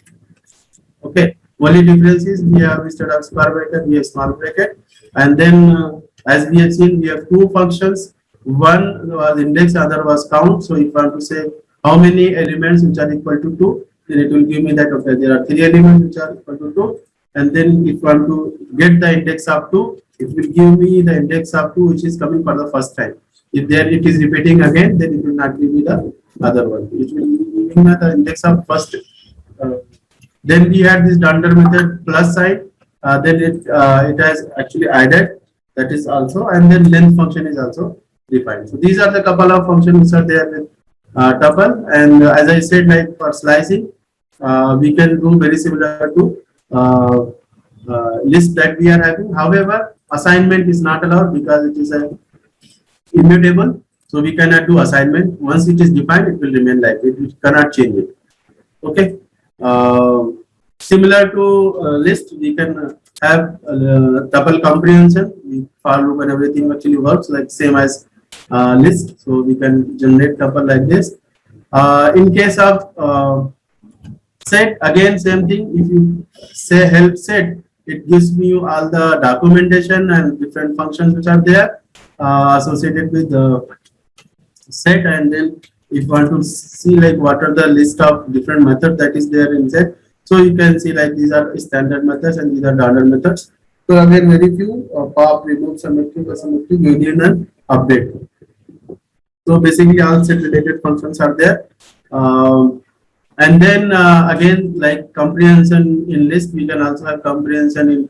Okay, only difference is we have instead of square bracket, we have small bracket, and then as we have seen, we have 2 functions. One was index, other was count. So if I want to say how many elements which are equal to 2, then it will give me that okay, there are 3 elements which are equal to 2. And then if I want to get the index of 2, it will give me the index of 2 which is coming for the first time. If there it is repeating again, then it will not give me the other one. It will give me the index of first. Then we had this dunder method plus sign. Then it has actually added, that is also, and then length function is also defined. So these are the couple of functions which are there with tuple. And as I said, like for slicing, we can do very similar to list that we are having. However, assignment is not allowed because it is a immutable. So we cannot do assignment. Once it is defined, it will remain like it. We cannot change it. Okay. Similar to list, we can have tuple comprehension. For loop and everything actually works like same as list. So we can generate tuple like this. In case of set, again same thing. If you say help set, it gives me all the documentation and different functions which are there associated with the set. And then if you want to see like what are the list of different methods that is there in set, so you can see like these are standard methods and these are dollar methods. So again, very few pop, remove, symmetry, asymmetry, union, and update. So basically, all set related functions are there. And then again, like comprehension in list, we can also have comprehension in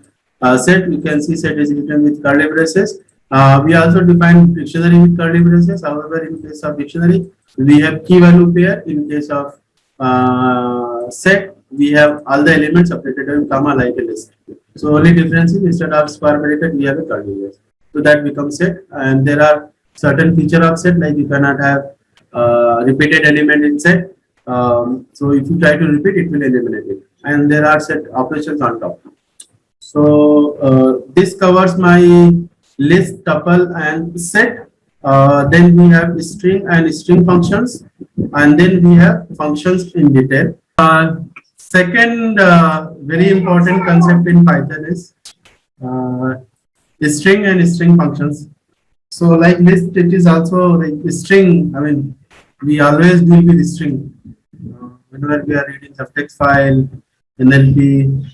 set. We can see set is written with curly braces. We also define dictionary with curly braces. However, in case of dictionary, we have key value pair. In case of set, we have all the elements separated in comma like a list. So only difference is instead of square bracket, we have a curly brace. So that becomes set. And there are certain feature of set, like you cannot have repeated element in set. So if you try to repeat, it will eliminate it. And there are set operations on top. So this covers my list, tuple, and set. Then we have string and string functions, and then we have functions in detail. Second very important concept in Python is string and string functions. So like list, it is also like string. I mean, we always deal with string whenever we are reading some text file, NLP.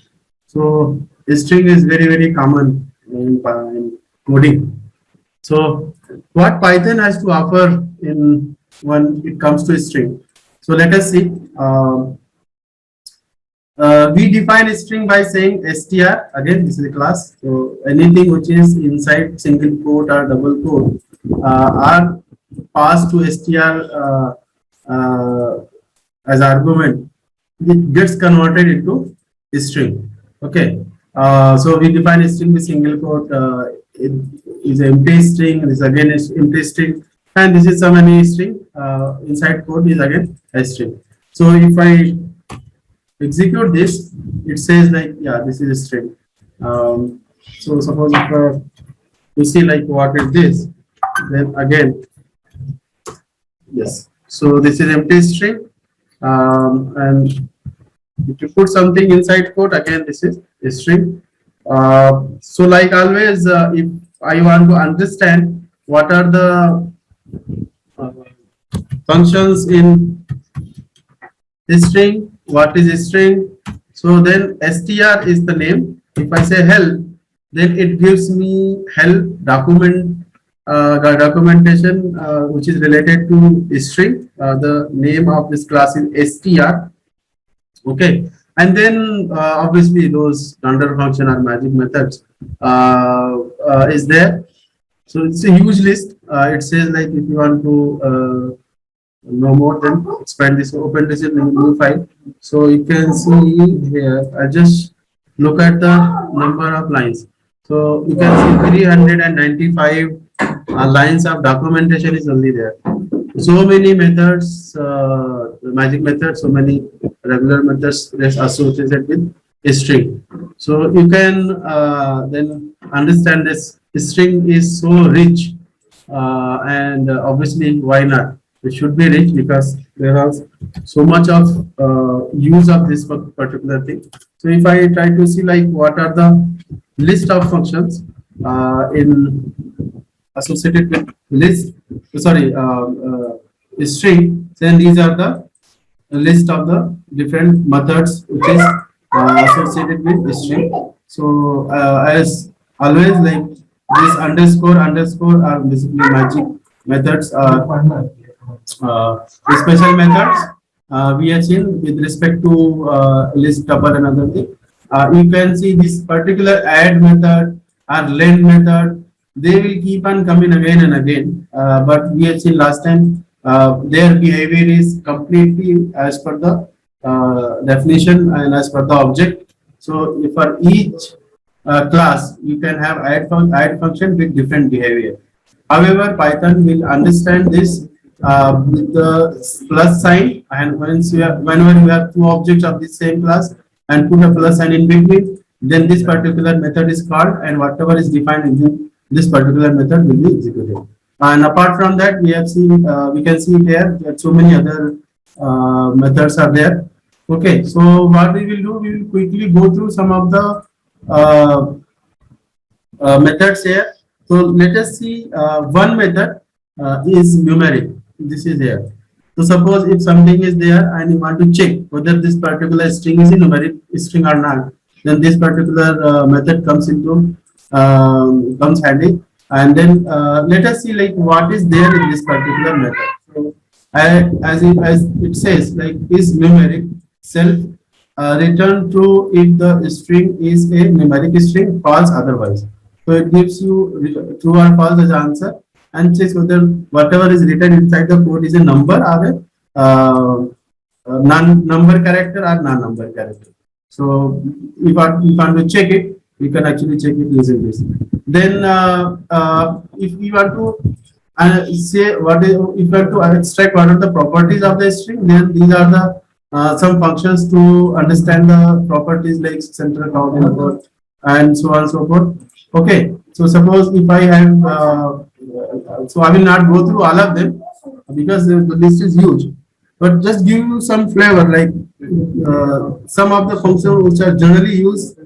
So string is very common in coding. So what Python has to offer in when it comes to string. So let us see. We define a string by saying str. Again, this is a class. So anything which is inside single quote or double quote are passed to str as argument. It gets converted into a string. Okay. So we define a string with single quote. It is an empty string. This again is empty string, and this is some any string. Inside code is again a string. So if I execute this, it says like, yeah, this is a string. So suppose if you see like what is this, then again, yes. So this is empty string, and if you put something inside quote, again this is a string. So like always, if I want to understand what are the functions in string, what is a string, so then str is the name. If I say help, then it gives me help documentation which is related to string. The name of this class is str. Okay, and then obviously those render function or magic methods is there. So it's a huge list. It says like if you want to know more, then expand this, open this in a new file. So you can see here, I just look at the number of lines. So you can see 395 lines of documentation is only there. So many methods, magic methods, so many regular methods associated with a string. So you can then understand this string is so rich, and obviously why not? It should be rich because there is so much of use of this particular thing. So if I try to see like what are the list of functions in associated with list, sorry, string, then these are the list of the different methods which is associated with string. So as always, like this underscore are basically magic methods, special methods we have seen with respect to list, tuple, and other thing. You can see this particular add method or lend method, they will keep on coming again and again, but we have seen last time their behavior is completely as per the definition and as per the object. So if for each class you can have add function with different behavior. However, Python will understand this with the plus sign, and once you have, whenever you have two objects of the same class and put a plus sign in between, then this particular method is called, and whatever is defined in this particular method will be executed. And apart from that, we have seen, we can see here that so many other methods are there. Okay, so what we will do, we will quickly go through some of the methods here. So let us see, one method is numeric. This is here. So suppose if something is there and you want to check whether this particular string is a numeric string or not, then this particular method comes into comes handy. And then let us see like what is there in this particular method. So as it says, like is numeric self return true if the string is a numeric string, false otherwise. So it gives you true or false as answer, and checks whether whatever is written inside the code is a number or a non-number character or non-number character. So if you want to check it, you can actually check it using this. Then if we want to say what is, if you want to extract what are the properties of the string, then these are the some functions to understand the properties like center, count, import, and so on and so forth. Okay, so suppose if I have so I will not go through all of them because the list is huge, but just give you some flavor, like some of the functions which are generally used.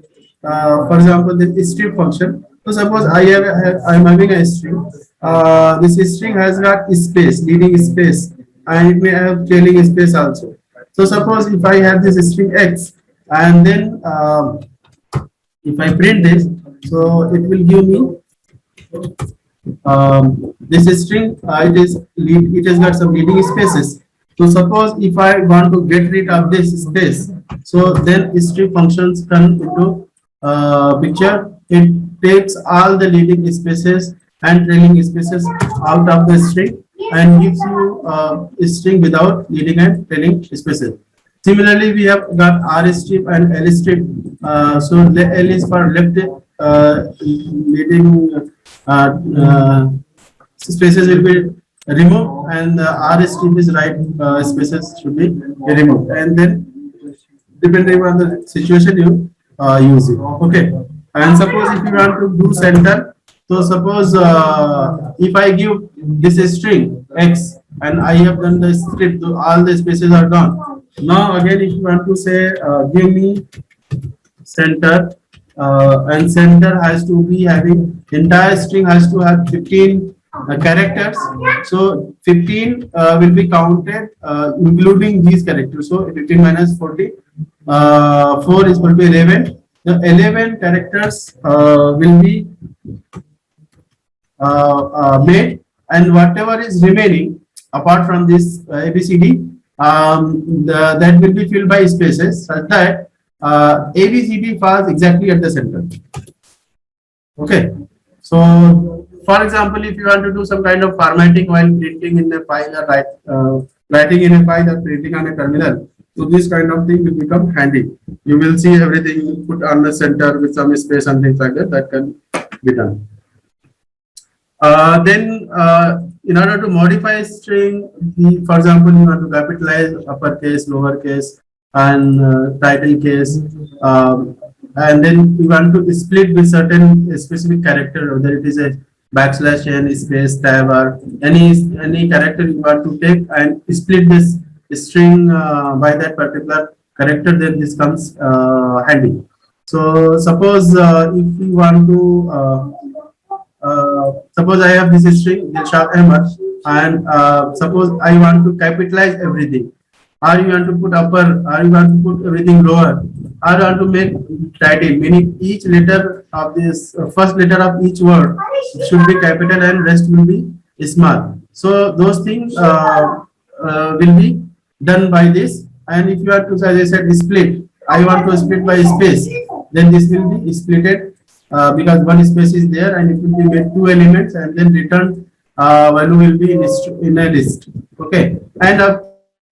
For example, the strip function. So suppose I am having a string. This string has got space, leading space, and it may have trailing space also. So suppose if I have this string x, and then if I print this, so it will give me this string. It has got some leading spaces. So suppose if I want to get rid of this space, so then strip functions come into picture. It takes all the leading spaces and trailing spaces out of the string and gives you a string without leading and trailing spaces. Similarly, we have got R strip and L strip. So L is for left leading spaces will be removed, and R strip is right spaces should be removed. And then depending on the situation, you use it. Okay. And suppose if you want to do center, so suppose if I give this string x and I have done the strip, so all the spaces are gone. Now again, if you want to say give me center, and center has to be having, entire string has to have 15 characters. So 15 will be counted including these characters. So 15 minus 40, 4 is going to be 11. The 11 characters will be made, and whatever is remaining apart from this ABCD, that will be filled by spaces such that ABCD falls exactly at the center. Okay. So for example, if you want to do some kind of formatting while printing in a file or writing in a file or printing on a terminal, so this kind of thing will become handy. You will see everything put on the center with some space and things like that. That can be done. Then in order to modify a string, for example, you want to capitalize uppercase, lowercase, and title case, and then you want to split with certain specific character, whether it is a \n space tab or any character you want to take and split this string by that particular character, then this comes handy. So suppose if we want to suppose I have this string Dilshad Ahmed, and suppose I want to capitalize everything, or you want to put upper, or you want to put everything lower, or you want to make title, meaning each letter of this first letter of each word should be capital and rest will be small. So those things will be done by this. And if you are to, as I said, split, I want to split by space, then this will be splitted because one space is there, and it will be made 2 elements, and then return value will be in a list. Okay. And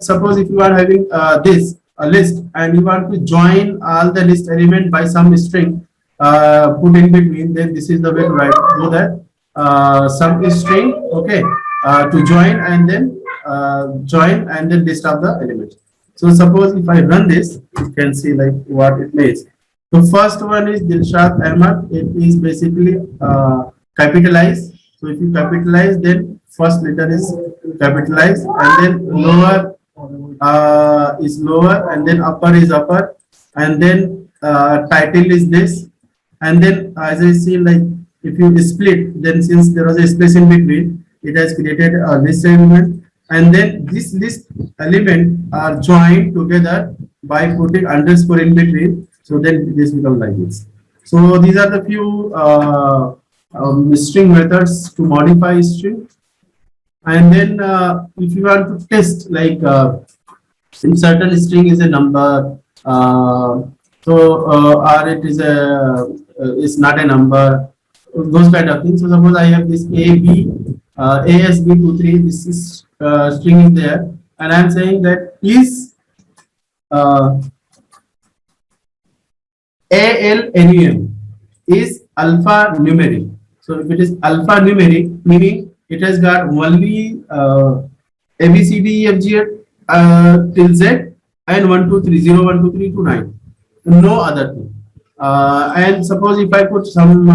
suppose if you are having this a list and you want to join all the list element by some string put in between, then this is the way to write, do that some string, okay, to join, and then join and then list of the elements. So suppose if I run this, you can see like what it means. The first one is Dilshad Ahmad. It is basically capitalized. So if you capitalize, then first letter is capitalized, and then lower is lower, and then upper is upper, and then title is this, and then as I see, like if you split, then since there was a space in between, it has created a list element, and then this list element are joined together by putting underscore in between. So then this becomes like this. So these are the few string methods to modify string. And then if you want to test, like in certain string is a number, or it is a it's not a number, those kind of things. So suppose I have this AB, ASB23, this is string is there, and I'm saying that is ALNUM is alphanumeric. So if it is alphanumeric, meaning it has got only A B C D E F G till Z and 1 2 3 0 1 2 3 to 9, no other thing. And suppose if I put some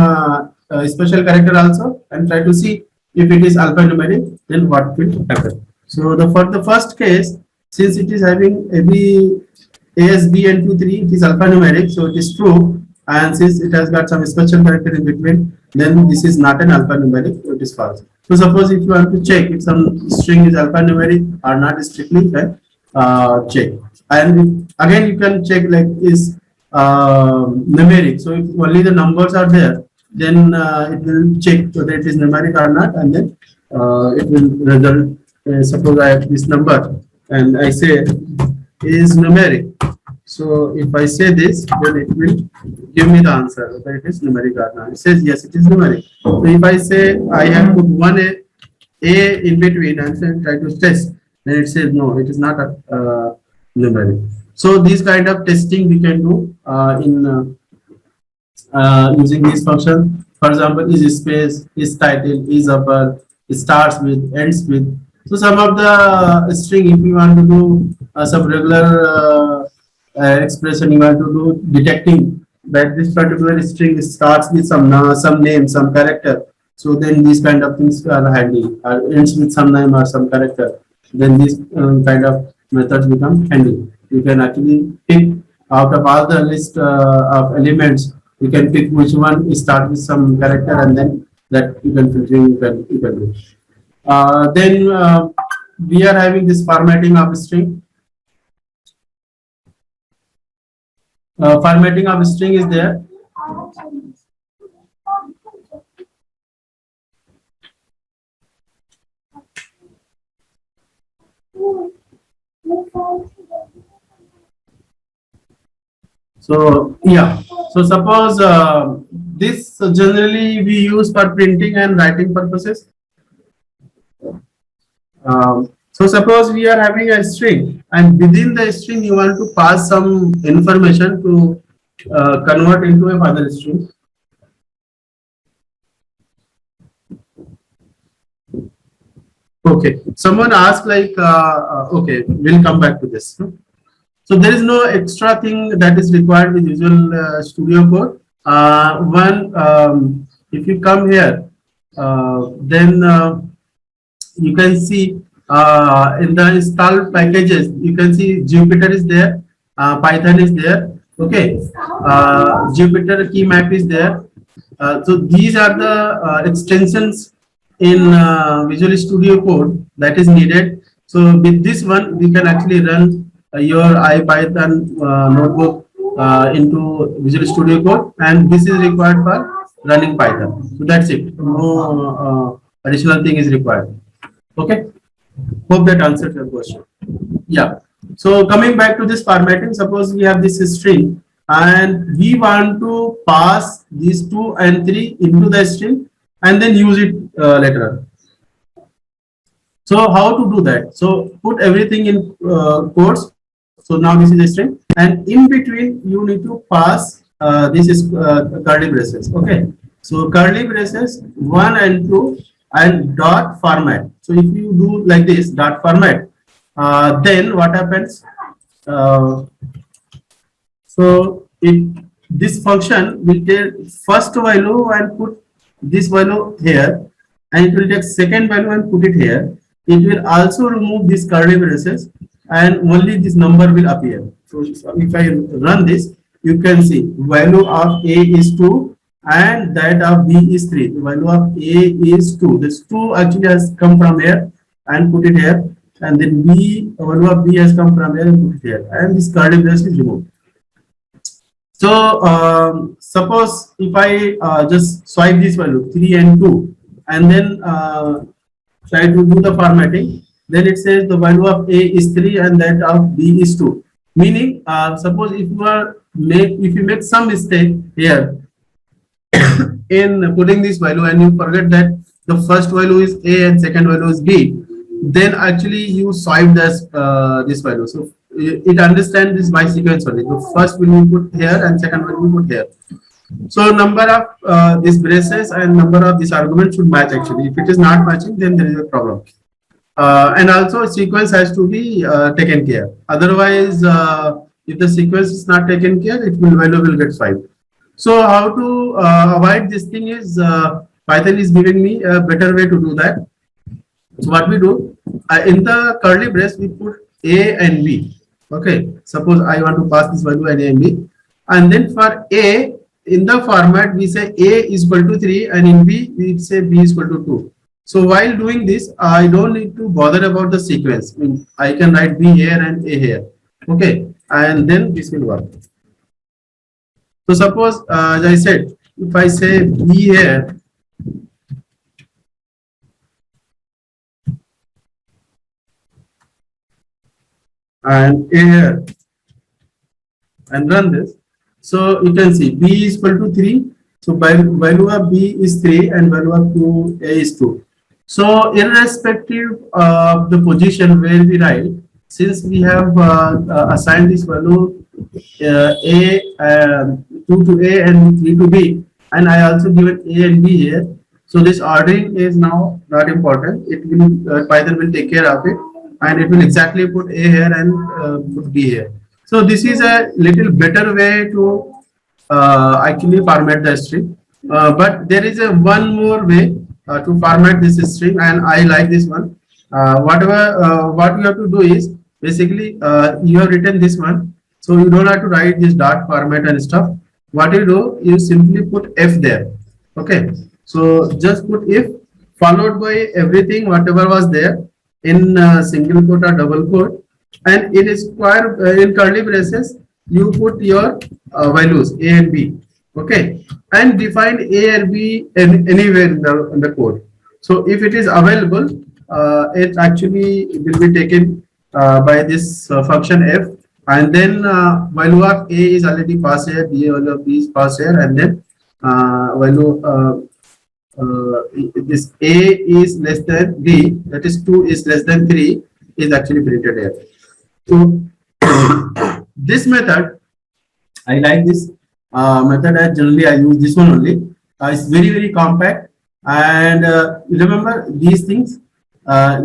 special character also and try to see if it is alphanumeric, then what will happen. So for the first case, since it is having AB, ASB and 2 3, it is alphanumeric, so it is true. And since it has got some special character in between, then this is not an alphanumeric, so it is false. So suppose if you want to check if some string is alphanumeric or not, strictly you can check. And again you can check like is numeric. So if only the numbers are there, then it will check whether it is numeric or not, and then it will result. Suppose I have this number and I say is numeric. So if I say this, then it will give me the answer whether it is numeric or not. It says yes, it is numeric. So if I say I have put one A in between and then try to test, then it says no, it is not a numeric. So these kind of testing we can do in using this function. For example, is space, is title, is upper, it starts with, ends with. So some of the string, if you want to do some regular expression, you want to do detecting that this particular string starts with some name, some character. So then these kind of things are handy, or ends with some name or some character. Then these kind of methods become handy. You can actually pick out of all the list of elements. You can pick which one start with some character, and then that you can filtering. You can do. Then we are having this formatting of string. Formatting of string is there. So yeah, so suppose this generally we use for printing and writing purposes. So suppose we are having a string, and within the string you want to pass some information to convert into a further string. Okay, someone asked like, okay, we'll come back to this. So there is no extra thing that is required with Visual Studio Code. If you come here, then you can see in the installed packages, you can see Jupyter is there, Python is there. Okay, Jupyter key map is there. So these are the extensions in Visual Studio Code that is needed. So with this one, we can actually run your IPython notebook into Visual Studio Code, and this is required for running Python. So that's it. No additional thing is required. Okay. Hope that answers your question. Yeah. So coming back to this formatting, suppose we have this string and we want to pass these 2 and 3 into the string and then use it later. So how to do that? So put everything in quotes. So now this is a string, and in between you need to pass this is curly braces. Okay. So curly braces 1 and 2 and dot format. So if you do like this dot format, then what happens? So this function will take first value and put this value here, and it will take second value and put it here. It will also remove these curly braces, and only this number will appear. So if I run this, you can see value of A is 2 and that of B is 3. The value of A is 2. This 2 actually has come from here and put it here, and then value of B has come from here and put it here, and this curly brace is removed. So suppose if I just swipe this value 3 and 2 and then try to do the formatting, then it says the value of A is 3 and that of B is 2. Meaning, suppose if you make some mistake here in putting this value and you forget that the first value is A and second value is B, then actually you swipe this value. So it understands this by sequence only. The first will be put here and second will be put here. So number of these braces and number of this argument should match actually. If it is not matching, then there is a problem. And also sequence has to be taken care. Otherwise, if the sequence is not taken care, value will get swiped. So how to avoid this thing is Python is giving me a better way to do that. So what we do in the curly brace we put A and B. Okay, suppose I want to pass this value and A and B, and then for A in the format we say A is equal to 3 and in B we say B is equal to 2. So while doing this, I don't need to bother about the sequence. I can write B here and A here. Okay, and then this will work. So suppose, as I said, if I say B here, and A here, and run this, so you can see B is equal to 3. So value of B is 3 and value of A is 2. So irrespective of the position where we write, since we have assigned this value A 2 to A and 3 to B, and I also given A and B here. So this ordering is now not important. It will Python will take care of it, and it will exactly put A here and put B here. So this is a little better way to actually format the string. But there is one more way to format this string, and I like this one. What you have to do is basically you have written this one, so you don't have to write this dot format and stuff. What you do, you simply put F there. Okay, so just put if followed by everything whatever was there in single quote or double quote, and in square in curly braces you put your values A and B. Okay, and define A and B anywhere in the code. So if it is available, it actually will be taken by this function F, and then value of A is already passed here, value of B is passed here, and then value this A is less than B, that is 2 is less than 3, is actually printed here. So this method, I like this method, and generally I use this one only. It's very compact, and remember these things,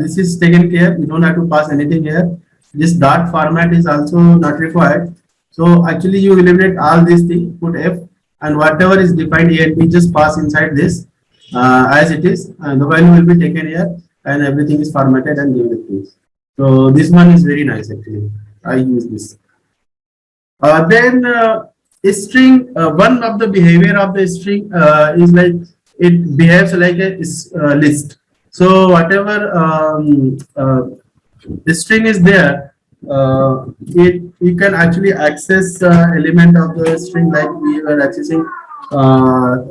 this is taken care, you don't have to pass anything here. This dot format is also not required. So actually you eliminate all these things, put F, and whatever is defined A and B just pass inside this as it is, and the value will be taken here, and everything is formatted and given it to. So this one is very nice actually. I use this. Then a string, one of the behavior of the string is like it behaves like a list. So whatever the string is there, you can actually access element of the string like we were accessing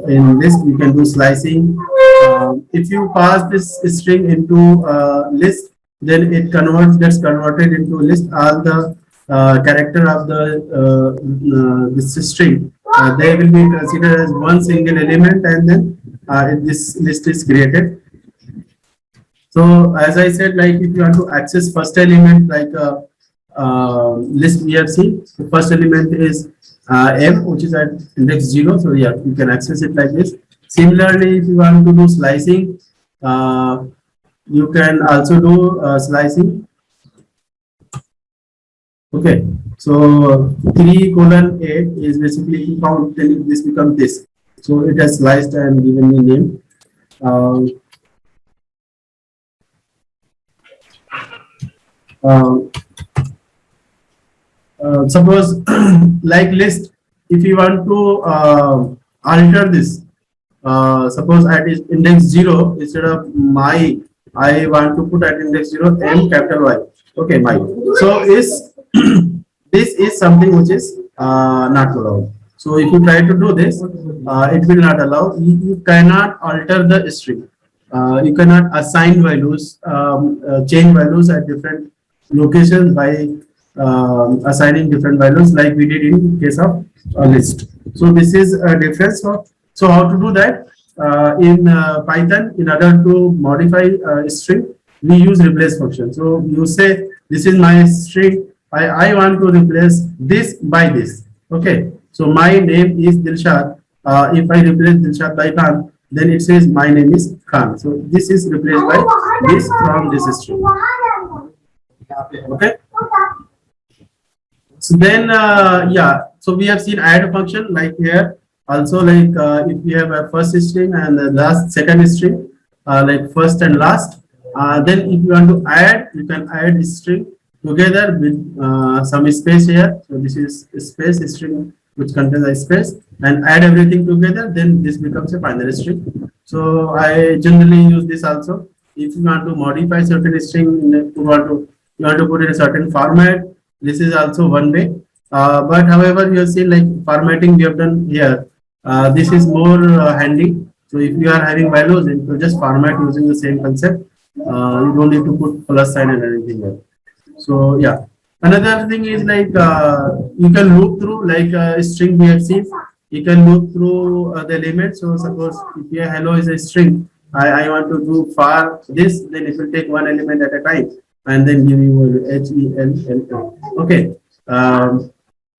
in this. We can do slicing. If you pass this string into list, then it gets converted into list. All the character of the this string, they will be considered as one single element, and then this list is created. So as I said, like if you want to access first element, like list we have seen, the first element is M, which is at index 0. So yeah, you can access it like this. Similarly, if you want to do slicing, You can also do slicing. Okay, so 3:8 is basically if you count, then this becomes this. So it has sliced and given me name. Um, um, Suppose like list, if you want to alter this, suppose at index 0 instead of my, I want to put at index 0 m capital Y. Okay, my. So is this is something which is not allowed. So if you try to do this, it will not allow. You cannot alter the string. You cannot assign values, change values at different locations by assigning different values like we did in case of a list. So this is a difference. So how to do that? In Python, in order to modify string, we use replace function. So you say this is my string. I want to replace this by this. Okay. So my name is Dilshad. If I replace Dilshad by Khan, then it says my name is Khan. So this is replaced by this from this string. Okay. So then, yeah, so we have seen add function like here. Also, like if we have a first string and the last second string, like first and last, then if you want to add, you can add string together with some space here. So this is space string which contains a space, and add everything together. Then this becomes a binary string. So I generally use this also. If you want to modify certain string, you want to put in a certain format. This is also one way, but however, you see like formatting we have done here. This is more handy. So if you are having values, you can just format using the same concept. You don't need to put plus sign and anything there. So yeah, another thing is like you can loop through like a string we have seen. You can loop through the elements. So suppose if your hello is a string, I want to do for this, then it will take one element at a time and then give you HELL. Okay.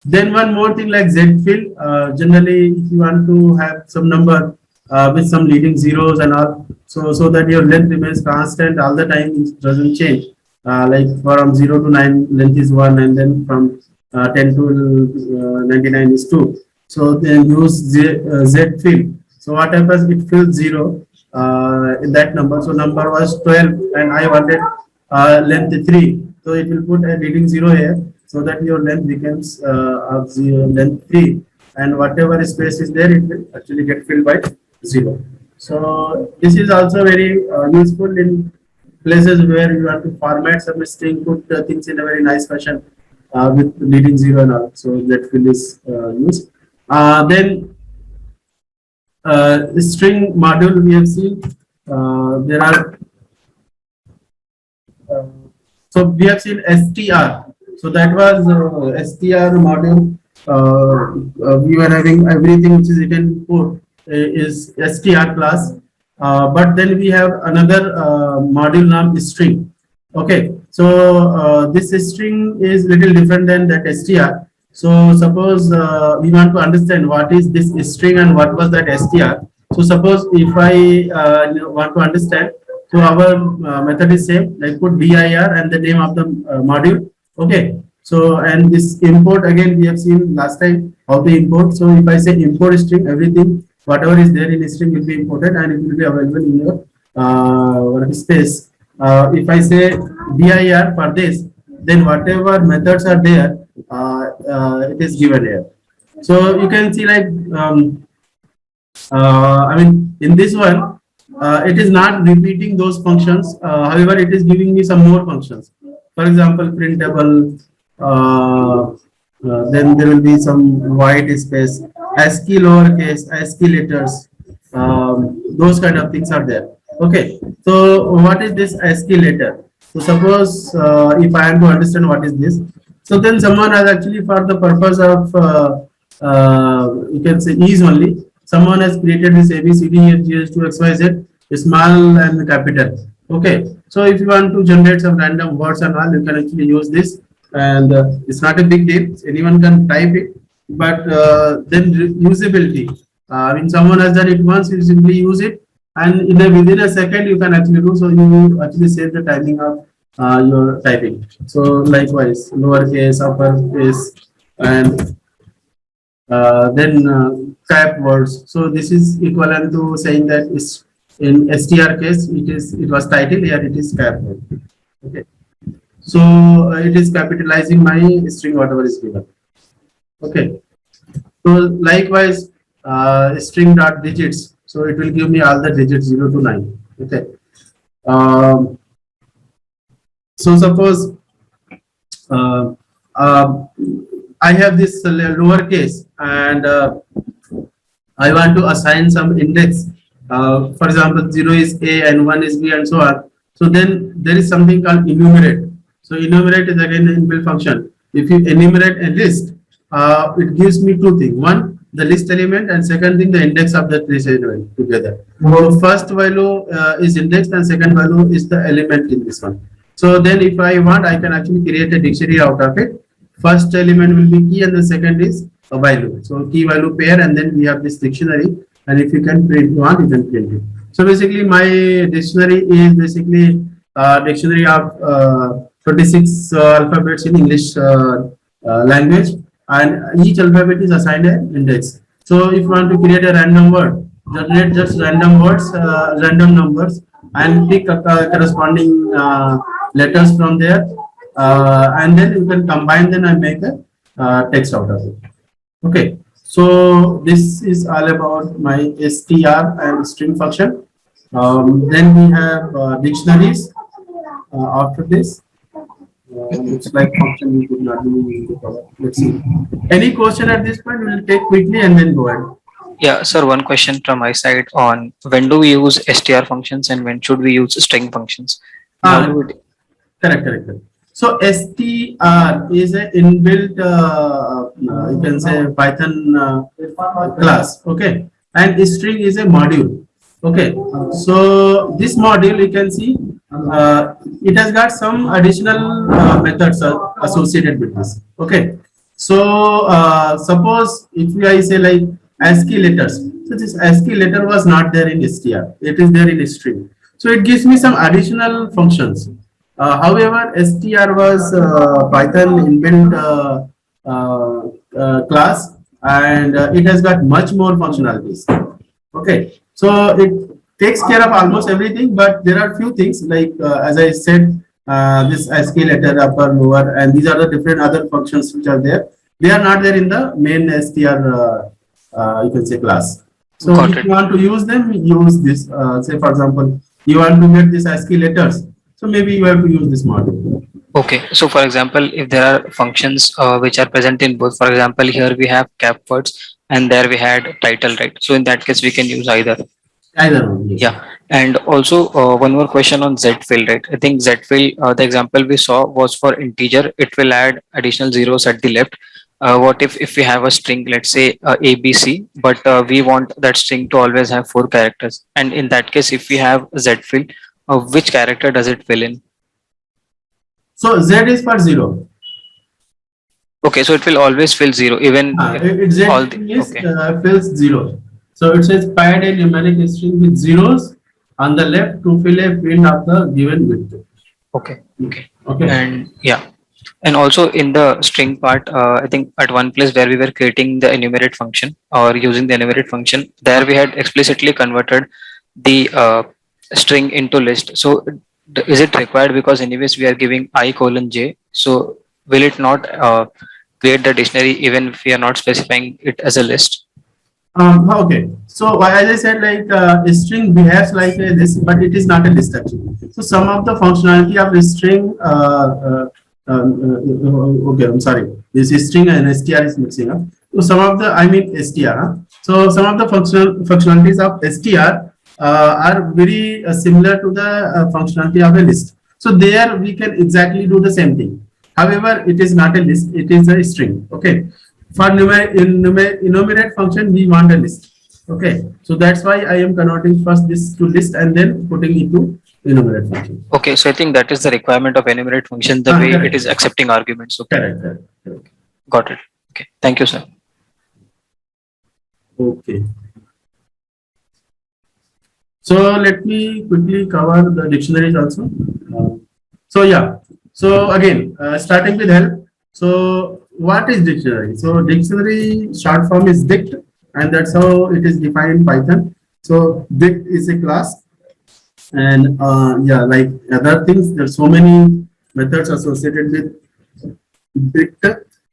Then one more thing like Z fill. Generally, if you want to have some number with some leading zeros and all, so that your length remains constant all the time, it doesn't change. Like from 0 to 9, length is 1, and then from 10 to 99 is 2. So then use Z fill. So what happens? It fills 0 in that number. So number was 12, and I wanted length 3. So it will put a leading 0 here, so that your length becomes of 0, length 3, and whatever space is there, it will actually get filled by 0. So this is also very useful in places where you have to format some string, put things in a very nice fashion with leading 0 and all. So that fill is used. Then string module we have seen. There are so we have seen str. So that was str module. We were having everything which is written in code is str class. But then we have another module named string. Okay, so this string is little different than that str. So suppose we want to understand what is this string and what was that str. So suppose if I want to understand, so our method is same, like put dir and the name of the module. Okay, so and this import, again we have seen last time how to import. So if I say import string, everything whatever is there in string will be imported and it will be available in your space. If I say dir for this, then whatever methods are there, it is given here. So you can see like I mean in this one it is not repeating those functions, however it is giving me some more functions. For example, printable, then there will be some white space, ASCII lowercase, ASCII letters, those kind of things are there. Okay, so what is this ASCII letter? So suppose if I am to understand what is this, so then someone has actually, for the purpose of you can say ease only, someone has created this ABCD, GS2, XYZ, small and capital. Okay, so if you want to generate some random words and all, you can actually use this, and it's not a big deal. Anyone can type it, but then usability. I mean, someone has done it once, you simply use it, and within a second you can actually do. So you actually save the timing of your typing. So likewise, lowercase, uppercase, and then cap words. So this is equivalent to saying that it's in str case it was title, here it is cap word. Okay. So it is capitalizing my string whatever is given. Okay. So likewise, string dot digits. So it will give me all the digits 0 to 9. Okay. Um, so suppose uh, uh, I have this lowercase and I want to assign some index. For example, 0 is A and 1 is B and so on. So then there is something called enumerate. So enumerate is again an inbuilt function. If you enumerate a list, it gives me two things. One, the list element, and second thing, the index of that list element together. So first value is indexed and second value is the element in this one. So then if I want, I can actually create a dictionary out of it. First element will be key and the second is a value. So key value pair, and then we have this dictionary, and if you can print one, you can print it. So basically my dictionary is basically dictionary of 26 alphabets in English language, and each alphabet is assigned an index. So if you want to create a random word, generate just random words, random numbers, and pick corresponding letters from there, and then you can combine them and make a text out of it. Okay, so this is all about my str and string function. Then we have dictionaries after this. Looks like function we could not do. Let's see. Any question at this point? We will take quickly and then go ahead. Yeah, sir, one question from my side on when do we use str functions and when should we use string functions? How do we Correct. So str is an inbuilt, you can say Python class, okay, and string is a module, okay. So this module you can see it has got some additional methods associated with this, okay. So suppose if I say like ASCII letters, so this ASCII letter was not there in str, it is there in string. So it gives me some additional functions. However, str was Python inbuilt class, and it has got much more functionalities. Okay, so it takes care of almost everything, but there are few things like as I said, this ASCII letter, upper, lower, and these are the different other functions which are there. They are not there in the main str. You can say class. So Got if it. you want to use them, use this. Say for example, you want to get this ASCII letters. So maybe you have to use this module. Okay, so for example, if there are functions which are present in both, for example, here we have cap words and there we had title, right? So in that case, we can use either. Either one, yes. Yeah, and also one more question on Z fill, right? I think Z fill, the example we saw was for integer. It will add additional zeros at the left. What if we have a string, let's say ABC, but we want that string to always have 4 characters, and in that case, if we have Z fill, which character does it fill in? So Z is for 0. Okay, so it will always fill 0, even if Z all the is okay. fills 0. So it says pad a numeric string with zeros on the left to fill a field of the given width. Okay. Okay. And yeah, and also in the string part, I think at one place where we were creating the enumerate function or using the enumerate function, there we had explicitly converted the string into list. So is it required, because anyways we are giving I:j, so will it not create the dictionary even if we are not specifying it as a list? Okay. So as I said, like a string behaves like a list, but it is not a list actually. So some of the functionality of the string, okay, I'm sorry, this is string and str is mixing up. So some of the, I mean str. So some of the functionalities of str are very similar to the functionality of a list. So there we can exactly do the same thing. However, it is not a list; it is a string. Okay. For enumerate function, we want a list. Okay, so that's why I am converting first this to list and then putting it to enumerate function. Okay, so I think that is the requirement of enumerate function, the way Correct. it is accepting arguments. Okay, Correct. got it. Okay, thank you, sir. Okay. So let me quickly cover the dictionaries also. So yeah, so again, starting with help. So what is dictionary? So dictionary short form is dict, and that's how it is defined in Python. So dict is a class, and yeah, like other things, there's so many methods associated with dict.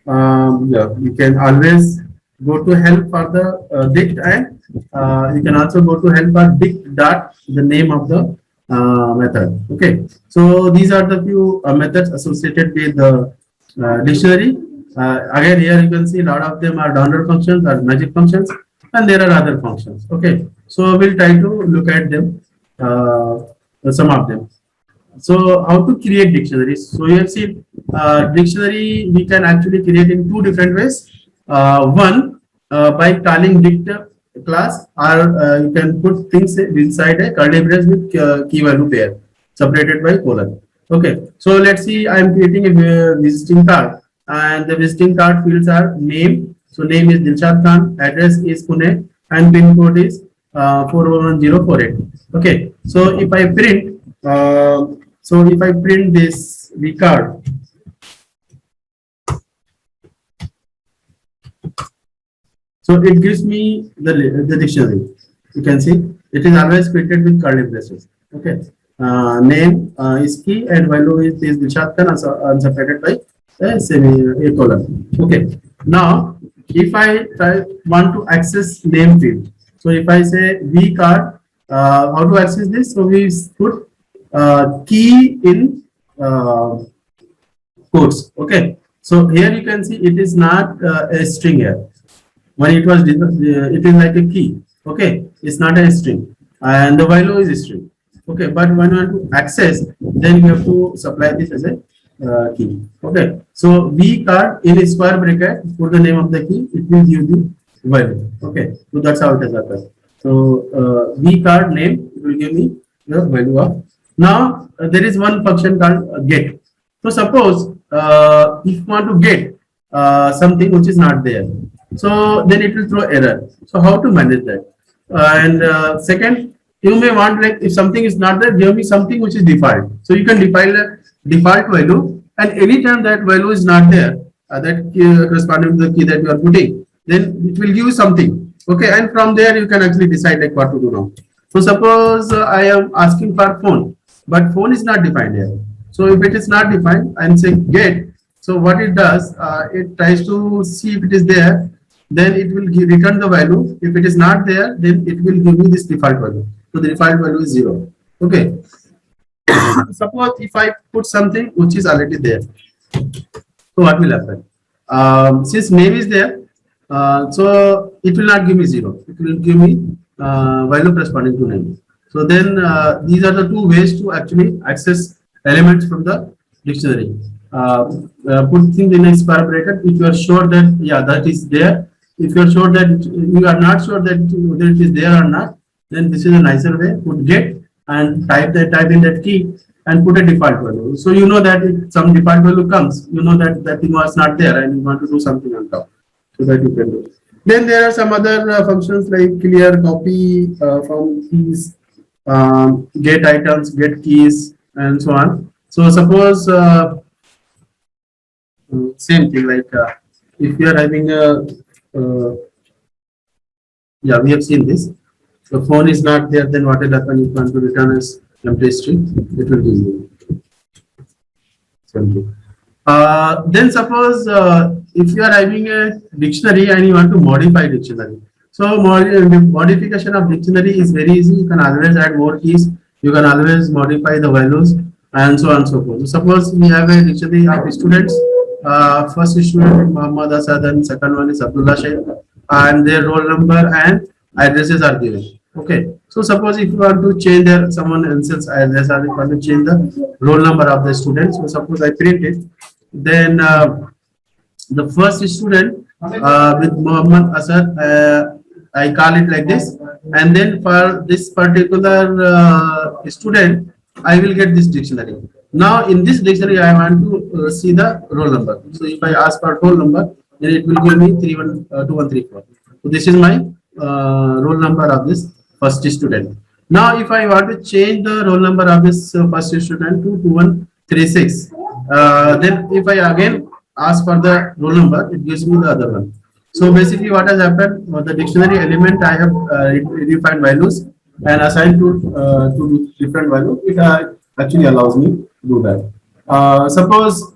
Yeah, you can always go to help for the dict, and you can also go to help for dict dot the name of the method. Okay, so these are the few methods associated with the dictionary. Again, here you can see a lot of them are download functions or magic functions, and there are other functions. Okay, so we'll try to look at them, some of them. So how to create dictionaries? So you have seen dictionary we can actually create in two different ways. One, by calling dict class, or you can put things inside a curly brace with key value pair separated by colon. Okay, so let's see, I am creating a visiting card, and the visiting card fields are name. So name is Dilshad Khan, address is Pune, and pin code is 41048. Okay, so if I print, so if I print this V card, so it gives me the dictionary. You can see it is always created with curly braces. Okay, name is key, and value is Dilshad Khan, separated by a colon. Okay, now if I want to access name field, so if I say V card, how to access this? So we put key in quotes. Okay, so here you can see it is not a string here. When it was it is like a key. Okay, it's not a string, and the value is a string. Okay, but when you want to access, then you have to supply this as a key. Okay, so V card in a square bracket, put the name of the key, it will give the value. Okay, so that's how it has happened. So V card name, it will give me the value of. Now there is one function called get. So suppose if you want to get something which is not there, so then it will throw error. So how to manage that? And second, you may want, like, if something is not there, give me something which is default. So you can define a default value, and anytime that value is not there, that corresponding to the key that you are putting, then it will give you something. Okay, and from there you can actually decide like what to do now. So suppose I am asking for phone, but phone is not defined here. So if it is not defined and say get, so what it does, it tries to see if it is there, then it will return the value. If it is not there, then it will give me this default value. So the default value is 0. Okay. Suppose if I put something which is already there, so what will happen? Since name is there, so it will not give me 0. It will give me value corresponding to name. So then these are the two ways to actually access elements from the dictionary. Put things in a square bracket if you are sure that that is there. If you are sure that you are not sure that whether it is there or not, then this is a nicer way. Put get and type in that key and put a default value. So you know that if some default value comes, you know that that thing was not there and you want to do something on top, so that you can do. Then there are some other functions like clear, copy from keys, get items, get keys, and so on. So suppose same thing, like if you are having a we have seen this. The phone is not there, then what will happen? If you want to return as empty string, it will give you something. Then suppose if you are having a dictionary and you want to modify dictionary. So modification of dictionary is very easy. You can always add more keys. You can always modify the values and so on and so forth. So suppose we have a dictionary of students. First student is Muhammad Asad and second one is Abdullah Shaykh, and their roll number and addresses are given. Okay. So suppose if you want to change someone else's address, or you want to change the roll number of the student. So suppose I print it, then the first student with Muhammad Asad, I call it like this, and then for this particular student, I will get this dictionary. Now in this dictionary, I want to see the roll number. So if I ask for roll number, then it will give me 2134. So this is my roll number of this first student. Now, if I want to change the roll number of this first student to 2136, then if I again ask for the roll number, it gives me the other one. So basically, what has happened? The dictionary element I have redefined values and assigned to different value. It actually allows me to do that. Suppose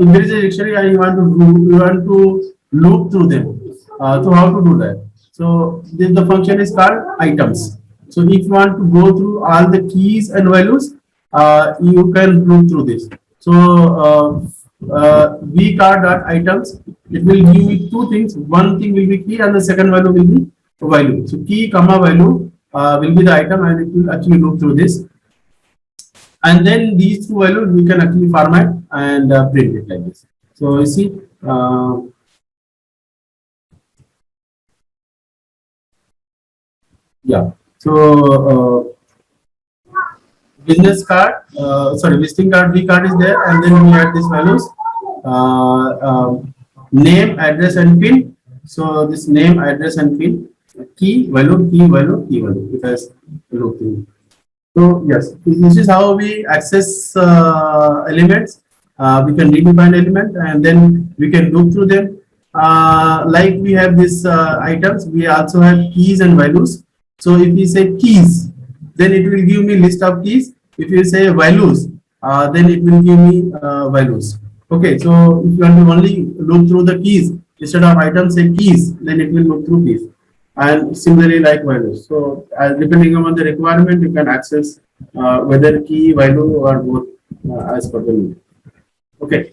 in there is a dictionary and you want to loop through them. So how to do that? So the function is called items. So if you want to go through all the keys and values, you can loop through this. So vCard.items, it will give me two things. One thing will be key and the second value will be value. So key comma value will be the item and it will actually loop through this. And then these two values we can actually format and print it like this. So you see, yeah. So business card, visiting card, V card is there, and then we add these values, name, address, and PIN. So this name, address, and PIN, key value, key value, key value. It has loop through. So yes, this is how we access elements. We can redefine element and then we can loop through them. Like we have these items, we also have keys and values. So if we say keys, then it will give me list of keys. If you say values, then it will give me values. Okay, so if you want to only look through the keys instead of items say keys, then it will look through keys. And similarly like values. So depending on the requirement, you can access whether key, value, or both as per the need. Okay.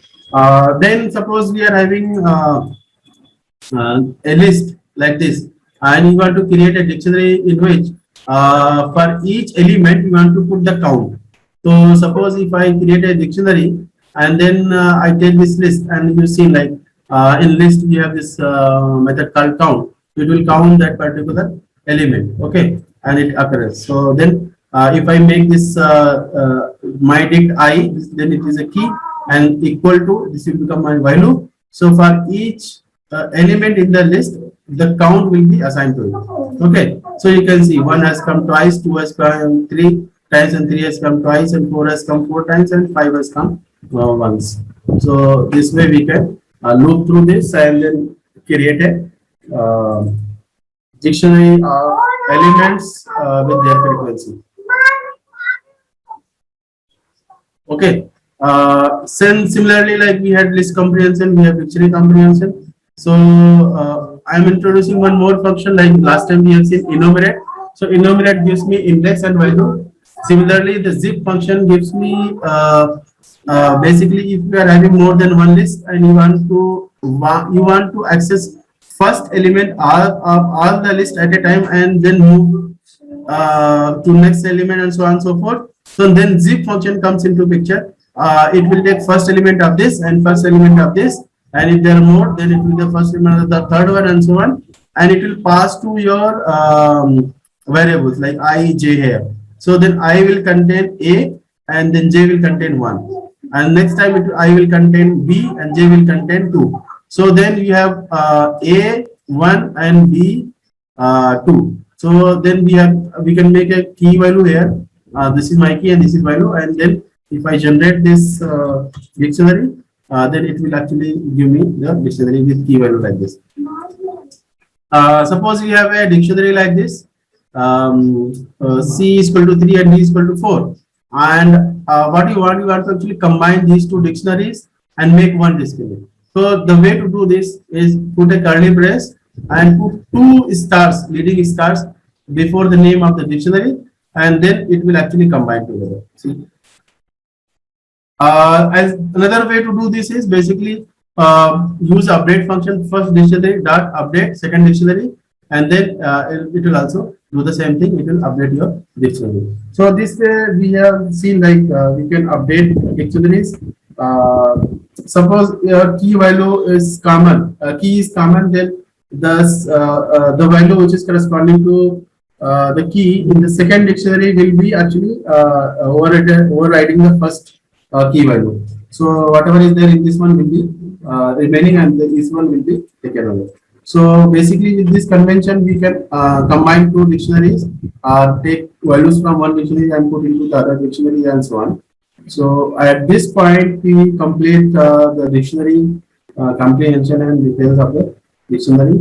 Then suppose we are having a list like this, and you want to create a dictionary in which for each element you want to put the count. So suppose if I create a dictionary and then I take this list, and you see like in list we have this method called count. It will count that particular element, okay, and it occurs. So then if I make this my dict I, then it is a key, and equal to, this will become my value. So for each element in the list, the count will be assigned to it. Okay, so you can see 1 has come twice, 2 has come 3 times, and 3 has come twice, and 4 has come 4 times, and 5 has come once. So this way we can loop through this and then create a dictionary of elements with their frequency. Okay. Similarly, like we had list comprehension, we have dictionary comprehension. So I'm introducing one more function. Like last time we have seen enumerate. So enumerate gives me index and value. Similarly, the zip function gives me basically if you are having more than one list and you want to access first element of all the list at a time and then move to next element and so on and so forth. So then zip function comes into picture. It will take first element of this and first element of this, and if there are more, then it will be the first element of the third one and so on, and it will pass to your variables like I, j here. So then I will contain A and then j will contain 1, and next time I will contain B and j will contain 2. So then you have A 1 and B 2. So then we can make a key value here. This is my key and this is value, and then if I generate this dictionary, then it will actually give me the dictionary with key value like this. Suppose you have a dictionary like this, C is equal to 3 and D is equal to 4. And what you want to actually combine these two dictionaries and make one dictionary. So the way to do this is put a curly brace and put 2 stars, leading stars, before the name of the dictionary, and then it will actually combine together. See. As another way to do this is basically use update function, first dictionary dot update second dictionary, and then it will also do the same thing. It will update your dictionary. So this way we have seen like we can update dictionaries. Suppose your key value is common, key is common, then thus the value which is corresponding to the key in the second dictionary will be actually overriding the first key value. So whatever is there in this one will be remaining, and this one will be taken away. So basically with this convention, we can combine two dictionaries, take values from one dictionary and put into the other dictionary and so on. So at this point, we complete the dictionary comprehension and details of the dictionary.